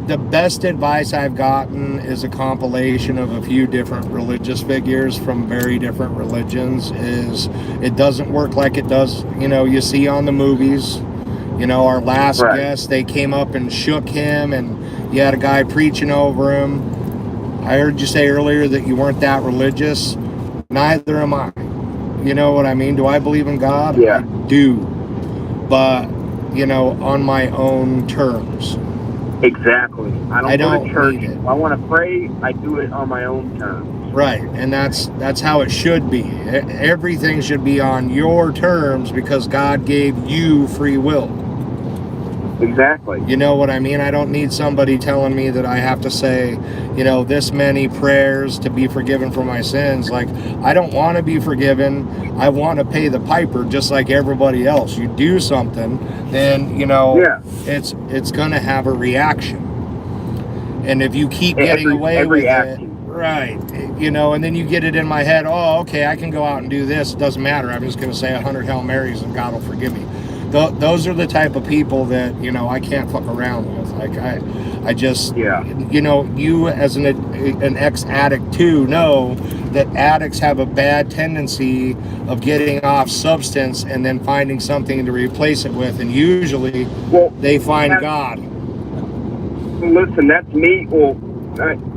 the best advice I've gotten is a compilation of a few different religious figures from very different religions. Is it doesn't work like it does, you see on the movies. Our last guest, they came up and shook him, and you had a guy preaching over him. I heard you say earlier that you weren't that religious. Neither am I. You know what I mean? Do I believe in God?
Yeah.
I do. But, on my own terms.
Exactly. I don't go to church.
Need it.
If I want to pray, I do it on my own terms.
Right, and that's how it should be. Everything should be on your terms because God gave you free will.
Exactly.
You know what I mean? I don't need somebody telling me that I have to say, this many prayers to be forgiven for my sins. Like, I don't want to be forgiven. I want to pay the piper just like everybody else. You do something, then, it's going to have a reaction. And if you keep getting away with it, right, and then you get it in my head, oh, okay, I can go out and do this. It doesn't matter. I'm just going to say 100 Hail Marys and God will forgive me. Those are the type of people that, I can't fuck around with. Like, I just, you as an ex-addict too know that addicts have a bad tendency of getting off substance and then finding something to replace it with. And usually they find God.
Listen, that's me. Well,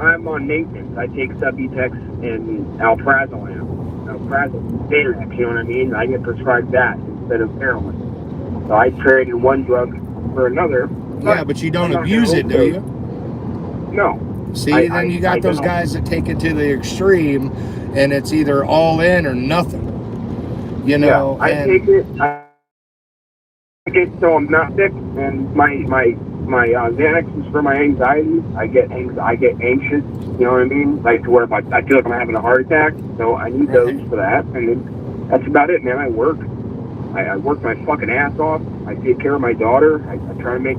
I'm on maintenance. I take Subutex and Alprazolam. Betalex, you know what I mean? I get prescribed that instead of heroin. So I traded one drug for another.
Yeah, but you don't abuse it, do you?
No.
See, then you got those guys that take it to the extreme, and it's either all in or nothing.
Yeah, I take it so I'm not sick, and my Xanax is for my anxiety. I get anxious, you know what I mean? Like to where I feel like I'm having a heart attack, so I need those for that. And then that's about it, man. I work my fucking ass off. I take care of my daughter. I try to make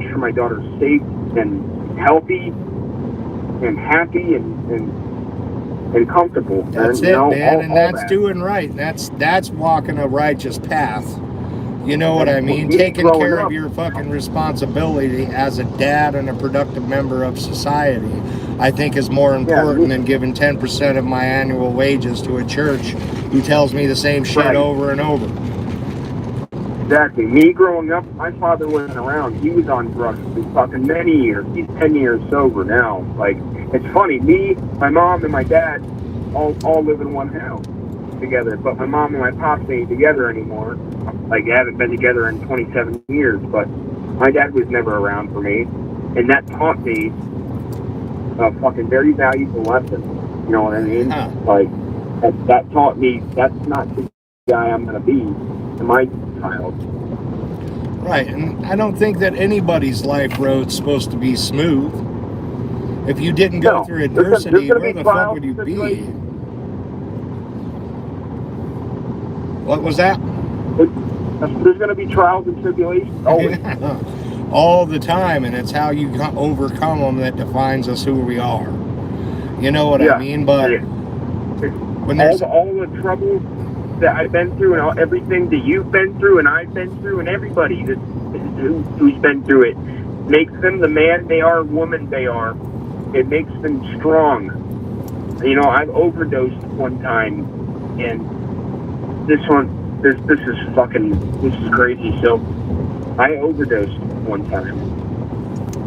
sure my daughter's safe and healthy and happy and comfortable.
That's it, man, and that's doing right. That's walking a righteous path. You know what I mean? Taking care of your fucking responsibility as a dad and a productive member of society, I think is more important than giving 10% of my annual wages to a church who tells me the same shit over and over.
Exactly. Me growing up, my father wasn't around. He was on drugs for fucking many years. He's 10 years sober now. Like, it's funny. Me, my mom, and my dad all live in one house together. But my mom and my pops ain't together anymore. Like, they haven't been together in 27 years. But my dad was never around for me. And that taught me a fucking very valuable lesson. You know what I mean? Like, that taught me that's not the guy I'm going to be to my child.
Right, and I don't think that anybody's life road's supposed to be smooth. If you didn't go through adversity, where the fuck would you be? What was that?
There's going to be trials and tribulations always.
All the time, and it's how you overcome them that defines us who we are. You know what I mean? But when there's
all the trouble that I've been through and everything that you've been through and I've been through and everybody who's been through it makes them the man they are, woman they are. It makes them strong. I've overdosed one time, and this is crazy. So I overdosed one time,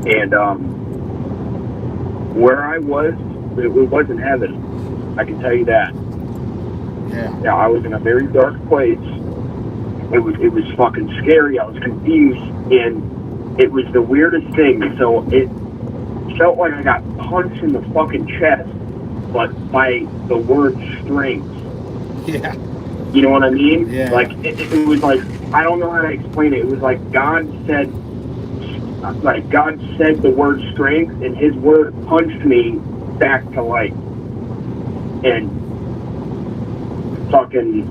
and where I was, it wasn't heaven. I can tell you that. Yeah, I was in a very dark place. It was fucking scary. I was confused, and it was the weirdest thing. So it felt like I got punched in the fucking chest, but by the word strength.
Yeah.
You know what I mean?
Yeah.
Like it was like, I don't know how to explain it. It was like God said, like God said the word strength, and His word punched me back to life. And fucking,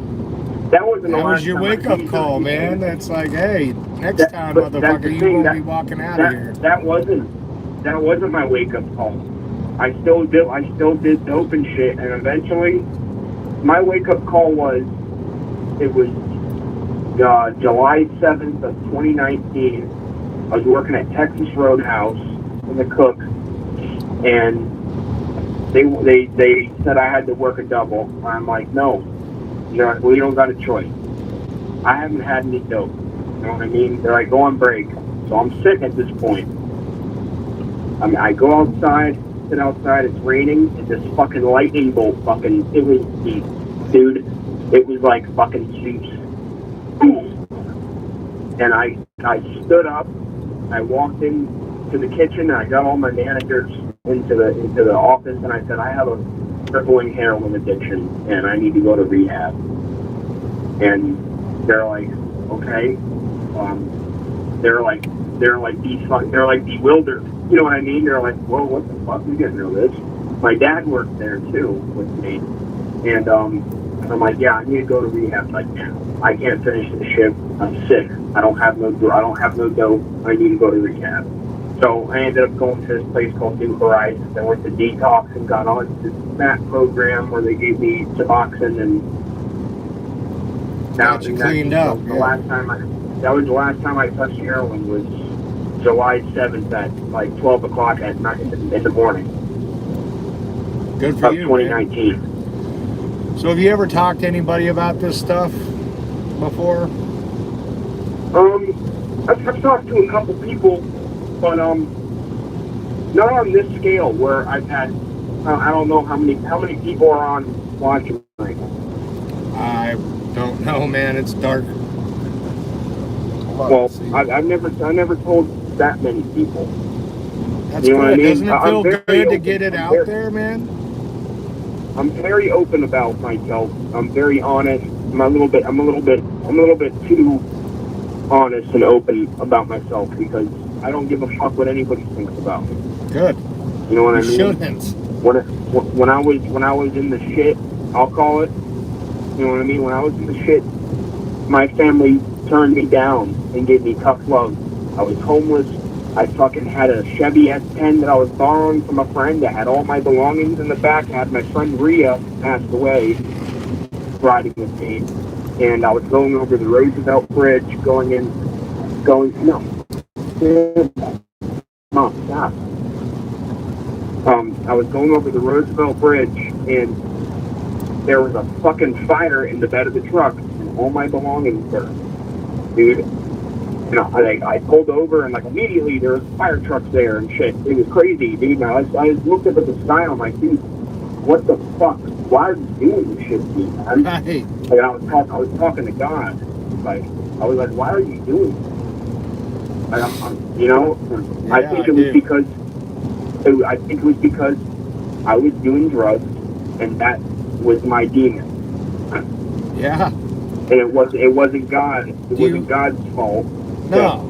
that wasn't the
That was
last
your
time
wake up call, man. That's like, hey, next time, motherfucker, you won't be walking out of here.
That wasn't my wake up call. I still did dope and shit, and eventually, my wake up call was July 7th of 2019. I was working at Texas Roadhouse in the cook, and they said I had to work a double. I'm like, no, we don't got a choice. I haven't had any dope. You know what I mean? They're like, go on break. So I'm sick at this point. I mean, I go outside, sit outside, it's raining, and this fucking lightning bolt it was deep. Dude, it was like fucking juice. And I stood up, I walked into the kitchen, and I got all my managers into the office, and I said, I have a crippling heroin addiction, and I need to go to rehab. And they're like, okay. They're like bewildered. You know what I mean? They're like, whoa, what the fuck? You didn't know this? My dad worked there too with me, and I'm like, yeah, I need to go to rehab like now. I can't finish the shift. I'm sick. I don't have no dope. I need to go to rehab. So I ended up going to this place called New Horizons. I went to detox and got on this MAT program where they gave me Suboxone, and now
you cleaned up.
That was the last time I touched heroin was July 7th at like 12 o'clock at night in the morning.
Good for you,
2019.
Man. So have you ever talked to anybody about this stuff before?
I've talked to a couple people, but not on this scale where I've had I don't know how many people are on watching right now.
I don't know, man. It's dark.
Well, I've never told that many people.
That's good. I mean? Doesn't it feel good to get it out there, man?
I'm very open about myself. I'm very honest. I'm a little bit too honest and open about myself because I don't give a fuck what anybody thinks about me.
Good.
You know what I mean?
Shouldn't.
When I was in the shit, I'll call it. You know what I mean? When I was in the shit, my family turned me down and gave me tough love. I was homeless. I fucking had a Chevy S10 that I was borrowing from a friend that had all my belongings in the back. I had my friend Rhea passed away riding with me. And I was going over the Roosevelt Bridge, Mom, stop. I was going over the Roosevelt Bridge, and there was a fucking fire in the bed of the truck, and all my belongings burned. Dude, you know, I pulled over, and like immediately there was fire trucks there and shit. It was crazy, dude. And I looked up at the sky, and I'm like, dude, what the fuck? Why are you doing this shit to me, man?
Right.
Like, I was talking to God. Like, I was like, why are you doing this? Like, I think it was because I was doing drugs, and that was my demon.
Yeah.
And it wasn't God. It wasn't God's fault.
No.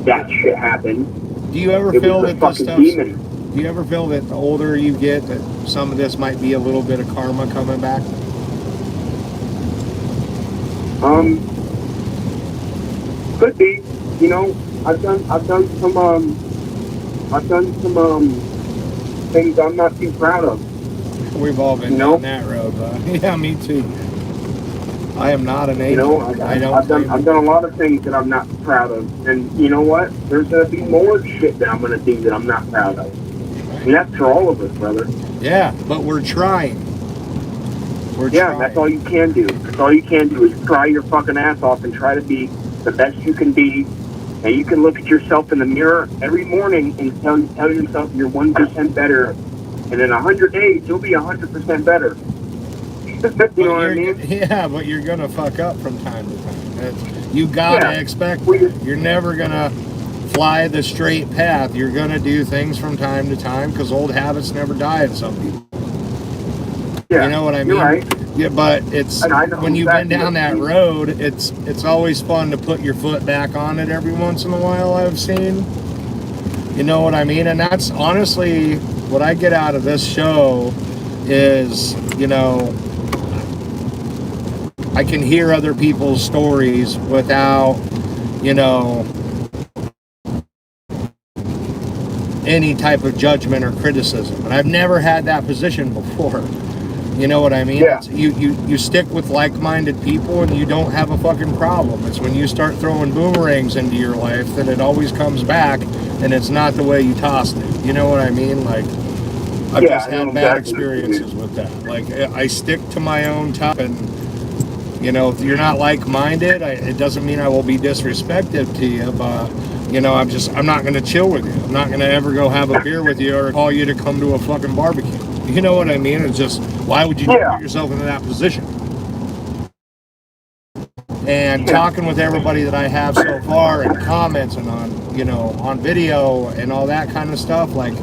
That shit happened.
Do you ever feel that this stuff?
Demon.
Do you ever feel that the older you get, that some of this might be a little bit of karma coming back?
Could be. You know, I've done some things I'm not too proud of.
We've all been down that road, yeah, me too. I am not an angel.
You know, I've done a lot of things that I'm not proud of, and you know what? There's gonna be more shit that I'm gonna do that I'm not proud of, and that's for all of us, brother.
Yeah, but we're trying.
Trying. That's all you can do. That's all you can do is try your fucking ass off and try to be the best you can be. And you can look at yourself in the mirror every morning and tell yourself you're 1% better, and in 100 days you'll be 100% better. You know what I mean?
Yeah, but you're gonna fuck up from time to time. You gotta expect that. You're never gonna fly the straight path. You're gonna do things from time to time because old habits never die in some people.
Yeah,
you know what I mean?
You're right.
Yeah, but it's when you've been down that road, it's always fun to put your foot back on it every once in a while. I've seen, You know what I mean? And that's honestly what I get out of this show is, you know, I can hear other people's stories without, you know, any type of judgment or criticism. And I've never had that position before. You know what I mean?
Yeah.
You stick with like-minded people and you don't have a fucking problem. It's when you start throwing boomerangs into your life that it always comes back and it's not the way you tossed it. You know what I mean? Like, I've just had bad experiences with that. Like, I stick to my own top, and, you know, if you're not like-minded, it doesn't mean I will be disrespectful to you, but, you know, I'm not going to chill with you. I'm not going to ever go have a beer with you or call you to come to a fucking barbecue. You know what I mean? It's just, why would you put yourself into that position? And talking with everybody that I have so far and commenting on, you know, on video and all that kind of stuff, like,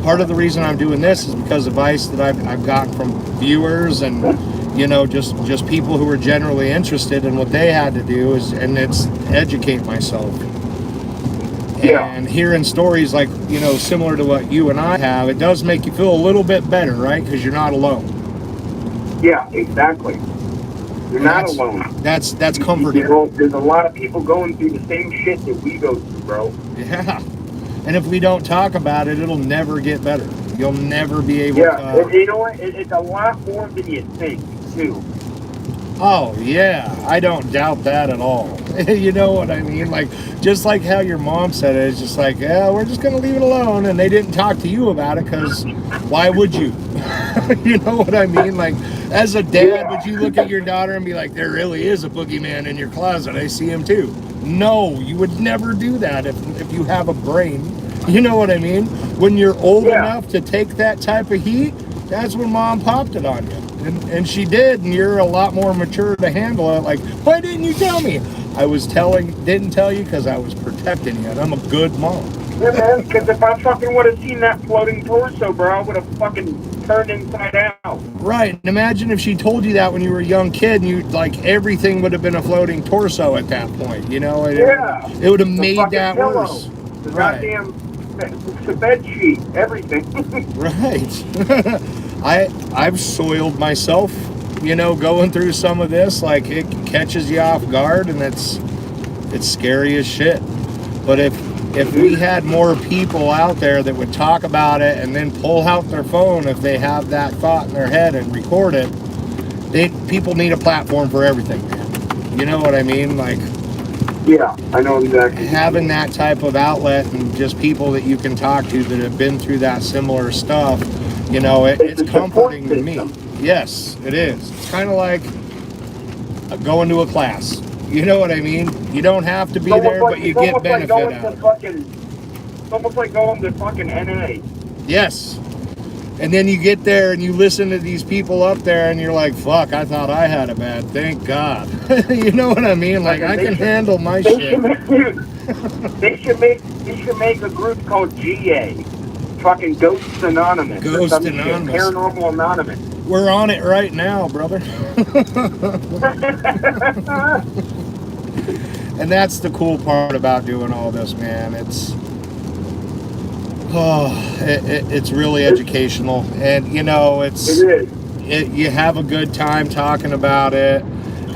part of the reason I'm doing this is because of advice that I've gotten from viewers and, you know, just people who are generally interested in what they had to do and it's educate myself. And hearing stories like, you know, similar to what you and I have, it does make you feel a little bit better, right? Because you're not alone.
Yeah, exactly. You're not alone.
That's comforting.
There's a lot of people going through the same shit that we go through, bro.
Yeah. And if we don't talk about it, it'll never get better. You'll never be able to...
Yeah, you know what? It's a lot more than you think, too.
Oh, yeah. I don't doubt that at all. You know what I mean? Like, just like how your mom said it, it's just like, yeah, we're just going to leave it alone. And they didn't talk to you about it because why would you? You know what I mean? Like, as a dad, would you look at your daughter and be like, there really is a boogeyman in your closet. I see him too. No, you would never do that if you have a brain. You know what I mean? When you're old enough to take that type of heat, that's when mom popped it on you. And she did, and you're a lot more mature to handle it. Like, why didn't you tell me? I didn't tell you because I was protecting you, and I'm a good mom.
Yeah, man, because if I fucking would have seen that floating torso, bro, I would have fucking turned inside out.
Right, and imagine if she told you that when you were a young kid, and you like everything would have been a floating torso at that point, you know? It would have made that
pillow,
worse.
The goddamn the bed sheet, everything.
Right. I've soiled myself, you know, going through some of this. Like, it catches you off guard, and it's scary as shit. But if we had more people out there that would talk about it and then pull out their phone if they have that thought in their head and record it, people need a platform for everything, man. You know what I mean? Like,
yeah, I know exactly.
Having that type of outlet and just people that you can talk to that have been through that similar stuff, you know, it's comforting to me. Yes, it is. It's kind of like going to a class. You know what I mean? You don't have to be there, but you get benefit out of it.
It's almost like going to fucking NA.
Yes. And then you get there and you listen to these people up there and you're like, fuck, I thought I had a bad. Thank God. You know what I mean? Like, I can handle my shit.
They should make a group called GA. Fucking Ghosts Anonymous.
Ghost Anonymous.
Paranormal Anonymous.
We're on it right now, brother. And that's the cool part about doing all this, man. It's really educational, and you know, you have a good time talking about it,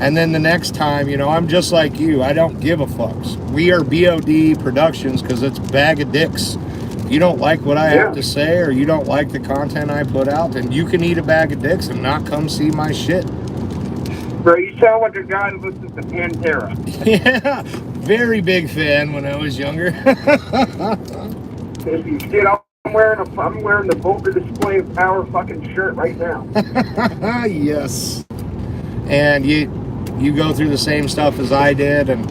and then the next time, you know, I'm just like you. I don't give a fuck. We are BOD Productions because it's Bag of Dicks. If you don't like what I have to say, or you don't like the content I put out, then you can eat a bag of dicks and not come see my shit.
Bro, you sound like a guy who listens to Pantera.
Yeah, very big fan when I was younger.
Dude, I'm wearing the Volker Display of Power fucking shirt right now.
Yes. And you go through the same stuff as I did, and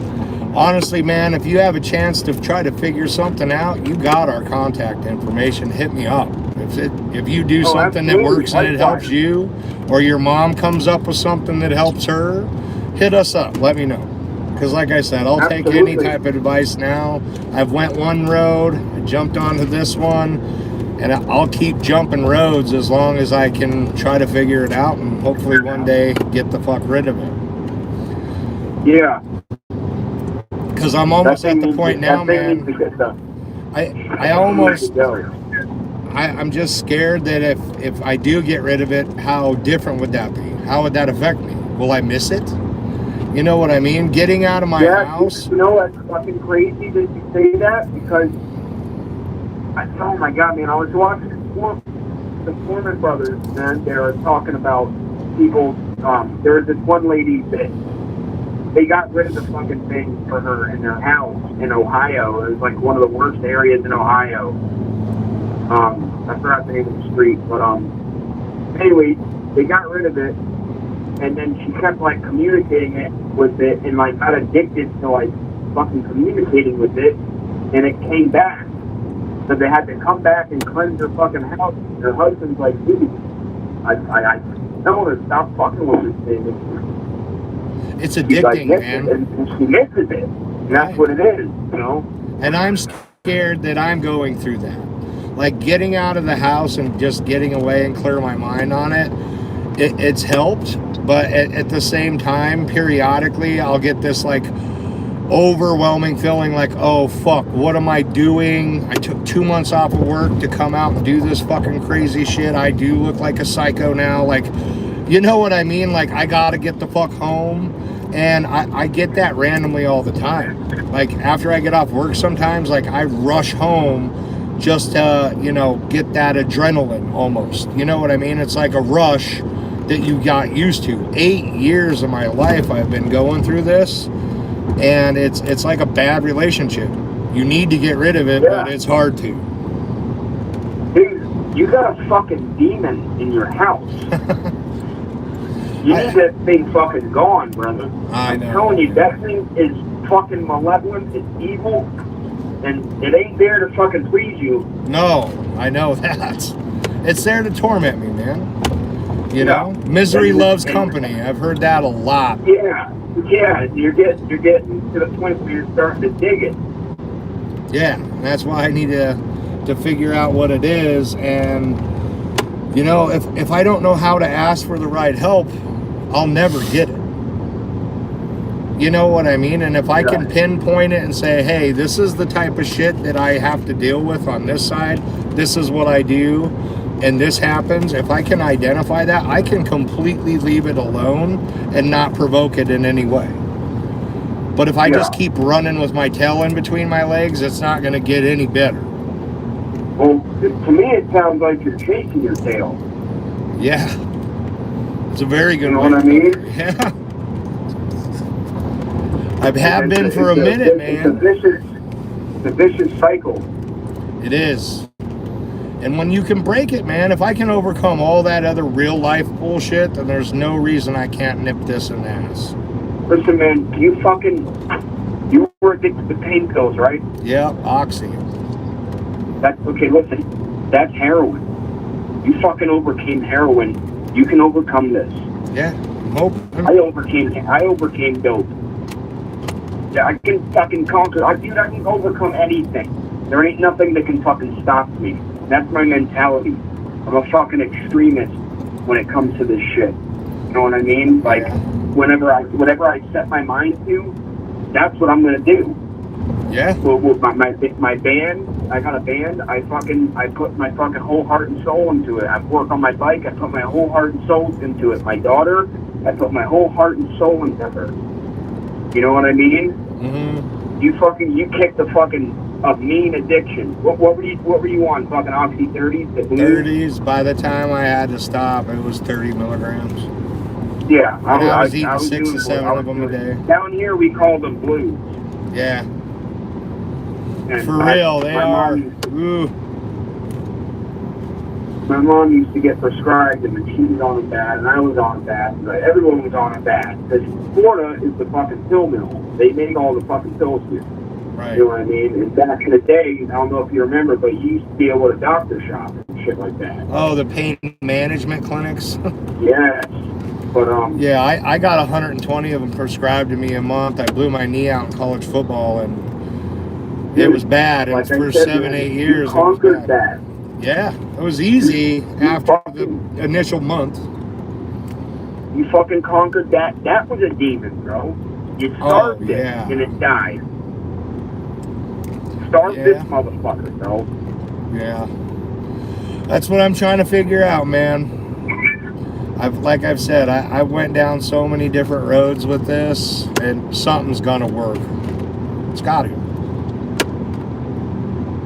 honestly, man, if you have a chance to try to figure something out, you got our contact information. Hit me up. If you do something that works and it helps you, or your mom comes up with something that helps her, hit us up. Let me know. Because like I said, I'll take any type of advice now. I've went one road, I jumped onto this one, and I'll keep jumping roads as long as I can try to figure it out and hopefully one day get the fuck rid of it.
Yeah.
Because I'm almost at the point now, man. I almost, I'm just scared that if I do get rid of it, how different would that be? How would that affect me? Will I miss it? You know what I mean? Getting out of my house.
You know, that's fucking crazy that you say that, because oh my god, man, I was watching the Foreman brothers, man. They were talking about people. There was this one lady that they got rid of the fucking thing for her in their house in Ohio. It was like one of the worst areas in Ohio. I forgot the name of the street, but anyway, they got rid of it, and then she kept like communicating it with it, and like got addicted to like fucking communicating with it, and it came back. So they had to come back and cleanse her fucking house. Her husband's like, dude, I don't want to stop fucking with this thing.
It's addicting, man.
And she misses it. And that's what it is, you know?
And I'm scared that I'm going through that. Like getting out of the house and just getting away and clear my mind on it, it's helped. But at the same time, periodically, I'll get this like overwhelming feeling like, oh fuck, what am I doing? I took 2 months off of work to come out and do this fucking crazy shit. I do look like a psycho now. Like, you know what I mean? Like, I gotta get the fuck home. And I get that randomly all the time. Like, after I get off work sometimes, like, I rush home just to, you know, get that adrenaline almost. You know what I mean? It's like a rush that you got used to. 8 years of my life I've been going through this, and it's like a bad relationship. You need to get rid of it, but it's hard to.
Dude, you got a fucking demon in your house. You need that thing fucking gone, brother.
I know.
I'm telling you, that thing is fucking malevolent, it's evil, and it ain't there to fucking please you.
No, I know that. It's there to torment me, man. You know? Misery loves company. I've heard that a lot.
Yeah, you're getting to the point where you're starting to dig it.
Yeah, that's why I need to figure out what it is. And, you know, if I don't know how to ask for the right help, I'll never get it. You know what I mean? And if I can pinpoint it and say, hey, this is the type of shit that I have to deal with on this side, this is what I do, and this happens, if I can identify that, I can completely leave it alone and not provoke it in any way. But if I just keep running with my tail in between my legs, it's not going to get any better.
Well, to me, it sounds like you're chasing your tail.
Yeah. It's a very good
You know
way.
what I mean?
Yeah. I have been for a minute, man.
It's a vicious cycle.
It is. And when you can break it, man, if I can overcome all that other real life bullshit, then there's no reason I can't nip this in the ass.
Listen, man, you were addicted to pain pills, right?
Yeah, Oxy.
That's okay, listen, that's heroin. You fucking overcame heroin. You can overcome this.
Yeah, I'm hoping.
I overcame dope. Yeah, I can fucking conquer. I can overcome anything. There ain't nothing that can fucking stop me. That's my mentality. I'm a fucking extremist when it comes to this shit. You know what I mean? Like, whatever I set my mind to, that's what I'm gonna do.
Yeah.
Well, my band, I got a band. I put my fucking whole heart and soul into it. I work on my bike. I put my whole heart and soul into it. My daughter, I put my whole heart and soul into her. You know what I mean?
Mm-hmm.
You kicked the fucking a mean addiction. What were you on? Fucking Oxy 30s?
30s. By the time I had to stop, it was 30 milligrams.
Yeah,
I was eating 6 to 7 of them a day.
Down here, we call them blues.
Yeah.
And
For real, they are. Ooh.
My mom used to get prescribed them, and she was on them bad, and I was on them bad, but everyone was on them bad. Because Florida is the fucking pill mill. They make all the fucking pills here.
Right.
You know what I mean? And back in the day, I don't know if you remember, but you used to be able to doctor shop and shit like that.
Oh, the pain management clinics?
Yes. But,
yeah, I got 120 of them prescribed to me a month. I blew my knee out in college football, and it was bad. And for 7-8 years,
you conquered that.
Yeah, it was easy after the initial month.
You fucking conquered that. That was a demon, bro. You starved it, and it died. Starve this motherfucker, bro.
Yeah. That's what I'm trying to figure out, man. Like I've said, I went down so many different roads with this, and something's gonna work. It's got to.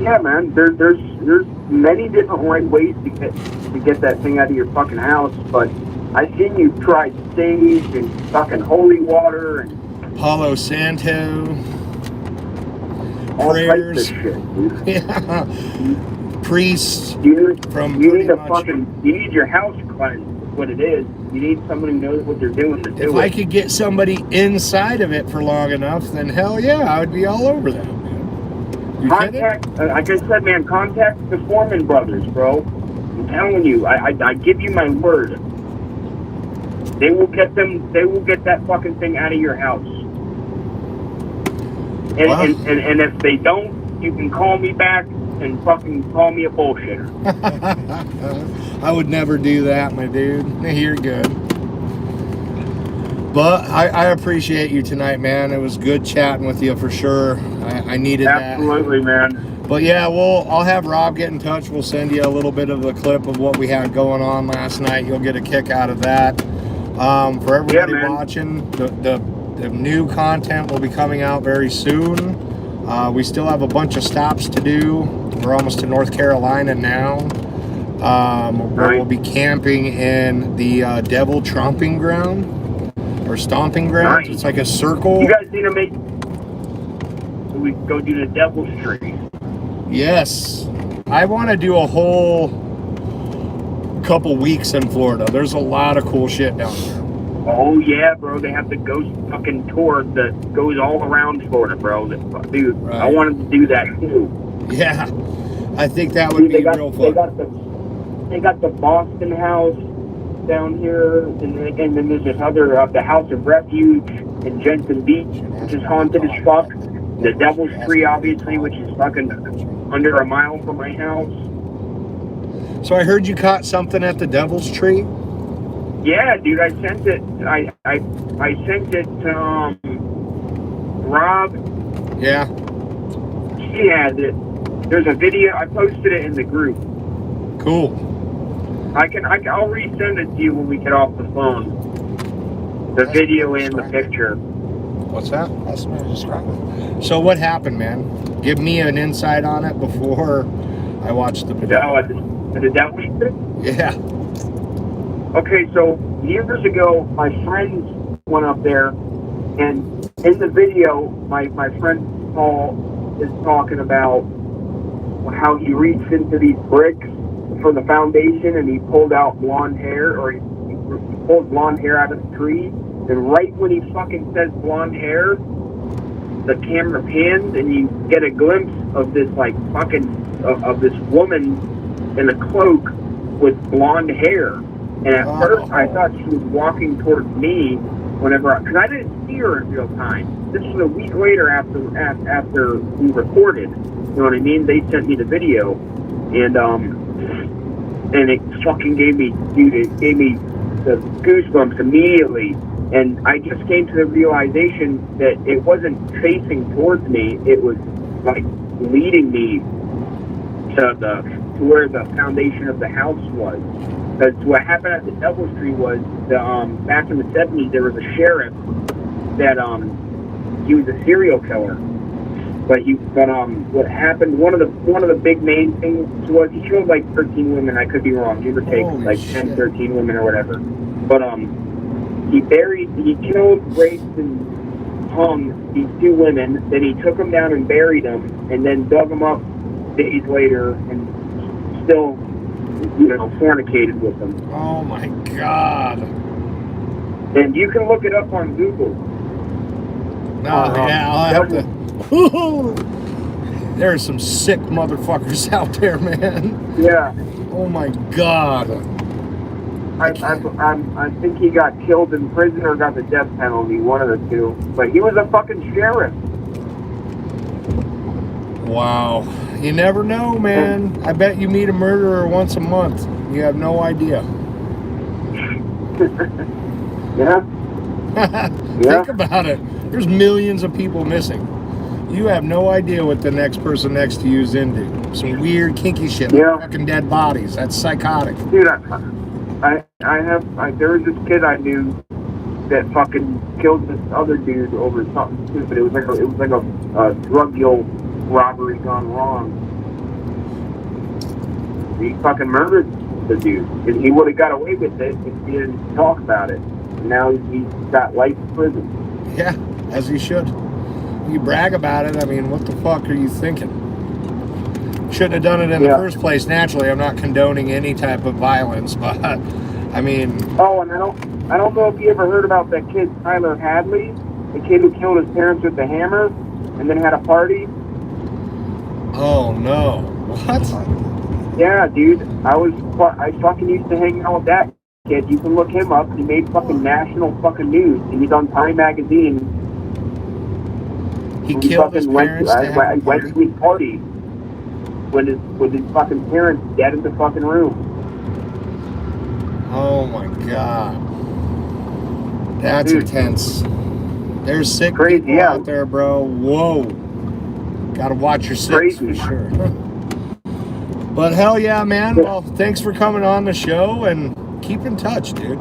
Yeah, man. There's many different ways to get that thing out of your fucking house, but I've seen you try sage and fucking holy water and
Palo Santo.
all
Prayers.
types of shit, dude.
Yeah. Priests from
You
pretty
need
much.
you need your house cleansed. Is what it is. You need someone who knows what they're doing to do
If
it.
I could get somebody inside of it for long enough, then hell yeah, I would be all over that. You
Contact, like I said, man, contact the Foreman brothers, bro. I'm telling you, I give you my word. They will get that fucking thing out of your house. And,
Wow.
and if they don't, you can call me back and fucking call me a bullshitter.
I would never do that, my dude. You're good. But I appreciate you tonight, man. It was good chatting with you for sure. I needed
Absolutely, man.
But yeah, I'll have Rob get in touch. We'll send you a little bit of a clip of what we had going on last night. You'll get a kick out of that. For everybody watching, the new content will be coming out very soon. We still have a bunch of stops to do. We're almost to North Carolina now. Where we'll be camping in the Devil Tromping Ground. Or stomping grounds. It's like a circle.
You guys need to make. We go do the Devil's Tree.
Yes, I want to do a whole couple weeks in Florida. There's a lot of cool shit down there.
Oh yeah, bro. They have the ghost fucking tour that goes all around Florida, bro. Dude,
Right.
I wanted to do that too.
Yeah, I think that would be real fun.
They got the Boston House down here, and then there's this other, the House of Refuge in Jensen Beach, which is haunted as fuck. The Devil's Tree, obviously, which is fucking under a mile from my house.
So I heard you caught something at the Devil's Tree?
Yeah, dude, I sent it. I sent it to Rob.
Yeah.
She had it. There's a video. I posted it in the group.
Cool.
I'll resend it to you when we get off the phone. The video and the picture.
What's that? That's what I described. So what happened, man? Give me an insight on it before I watch the video.
The Devil's Tree?
Yeah.
Okay, so years ago, my friends went up there, and in the video, my friend Paul is talking about how he reached into these bricks for the foundation, and he pulled out blonde hair, or he pulled blonde hair out of the tree. And right when he fucking says blonde hair, the camera pans, and you get a glimpse of this of this woman in a cloak with blonde hair. And at first, I thought she was walking towards me because I didn't see her in real time. This was a week later after we recorded. You know what I mean? They sent me the video, and it fucking gave me the goosebumps immediately. And I just came to the realization that it wasn't facing towards me; it was like leading me to where the foundation of the house was. Because what happened at the Devil's Tree was back in the 70s, there was a sheriff that he was a serial killer. But what happened? One of the big main things was he killed like 13 women. I could be wrong, give or take, like 10, 13 women or whatever. But he killed, raped, and hung these 2 women. Then he took them down and buried them, and then dug them up days later and still, fornicated with them.
Oh my God.
And you can look it up on Google.
Yeah, I'll have to. There's some sick motherfuckers out there, man.
Yeah.
Oh my God.
I think he got killed in prison or got the death penalty, one of the two. But he was a fucking sheriff.
Wow. You never know, man. I bet you meet a murderer once a month. You have no idea.
Yeah.
Think about it. There's millions of people missing. You have no idea what the next person next to you is into. Some weird, kinky shit, like
Yeah.
fucking dead bodies. That's psychotic.
Dude, there was this kid I knew that fucking killed this other dude over something stupid. It was like a drug deal robbery gone wrong. He fucking murdered the dude, and he would have got away with it if he didn't talk about it. And now he's got life in prison.
Yeah, as he should. You brag about it. I mean, what the fuck are you thinking? Shouldn't have done it in the first place. Naturally, I'm not condoning any type of violence, but I mean.
Oh, and I don't know if you ever heard about that kid Tyler Hadley, the kid who killed his parents with the hammer, and then had a party.
Oh no! What?
Yeah, dude. I fucking used to hang out with that kid. You can look him up. He made fucking national fucking news. He was on Time magazine.
He killed his parents.
I went to his party with his fucking parents dead in the fucking room.
Oh my god, that's intense. There's sick people out there, bro. Whoa, gotta watch your six for sure. But hell yeah, man. Well, thanks for coming on the show and keep in touch, dude.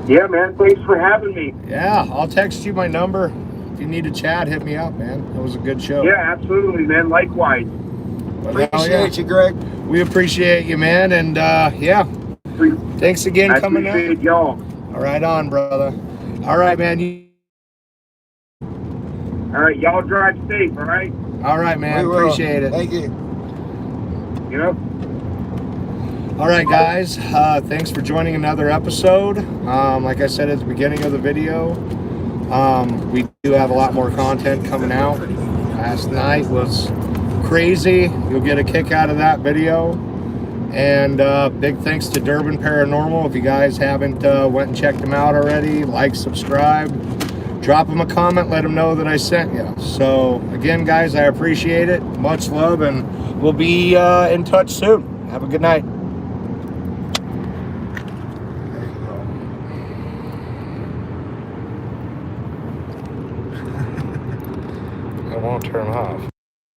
Yeah, man. Thanks for having me.
Yeah, I'll text you my number. If you need to chat, hit me up, man. It was a good show.
Yeah, absolutely, man. Likewise.
Appreciate you, Greg.
We appreciate you, man. And yeah, thanks again coming out.
I appreciate y'all.
All right on, brother. All right, man.
All right, y'all drive safe, all right?
All right, man. Appreciate it.
Thank you.
Yep.
All right, guys. Thanks for joining another episode. Like I said at the beginning of the video, we do have a lot more content coming out. Last night was crazy. You'll get a kick out of that video. And big thanks to Durban Paranormal. If you guys haven't went and checked them out already, like, subscribe, drop them a comment, let them know that I sent you. So again, guys, I appreciate it. Much love, and we'll be in touch soon. Have a good night. I won't turn off.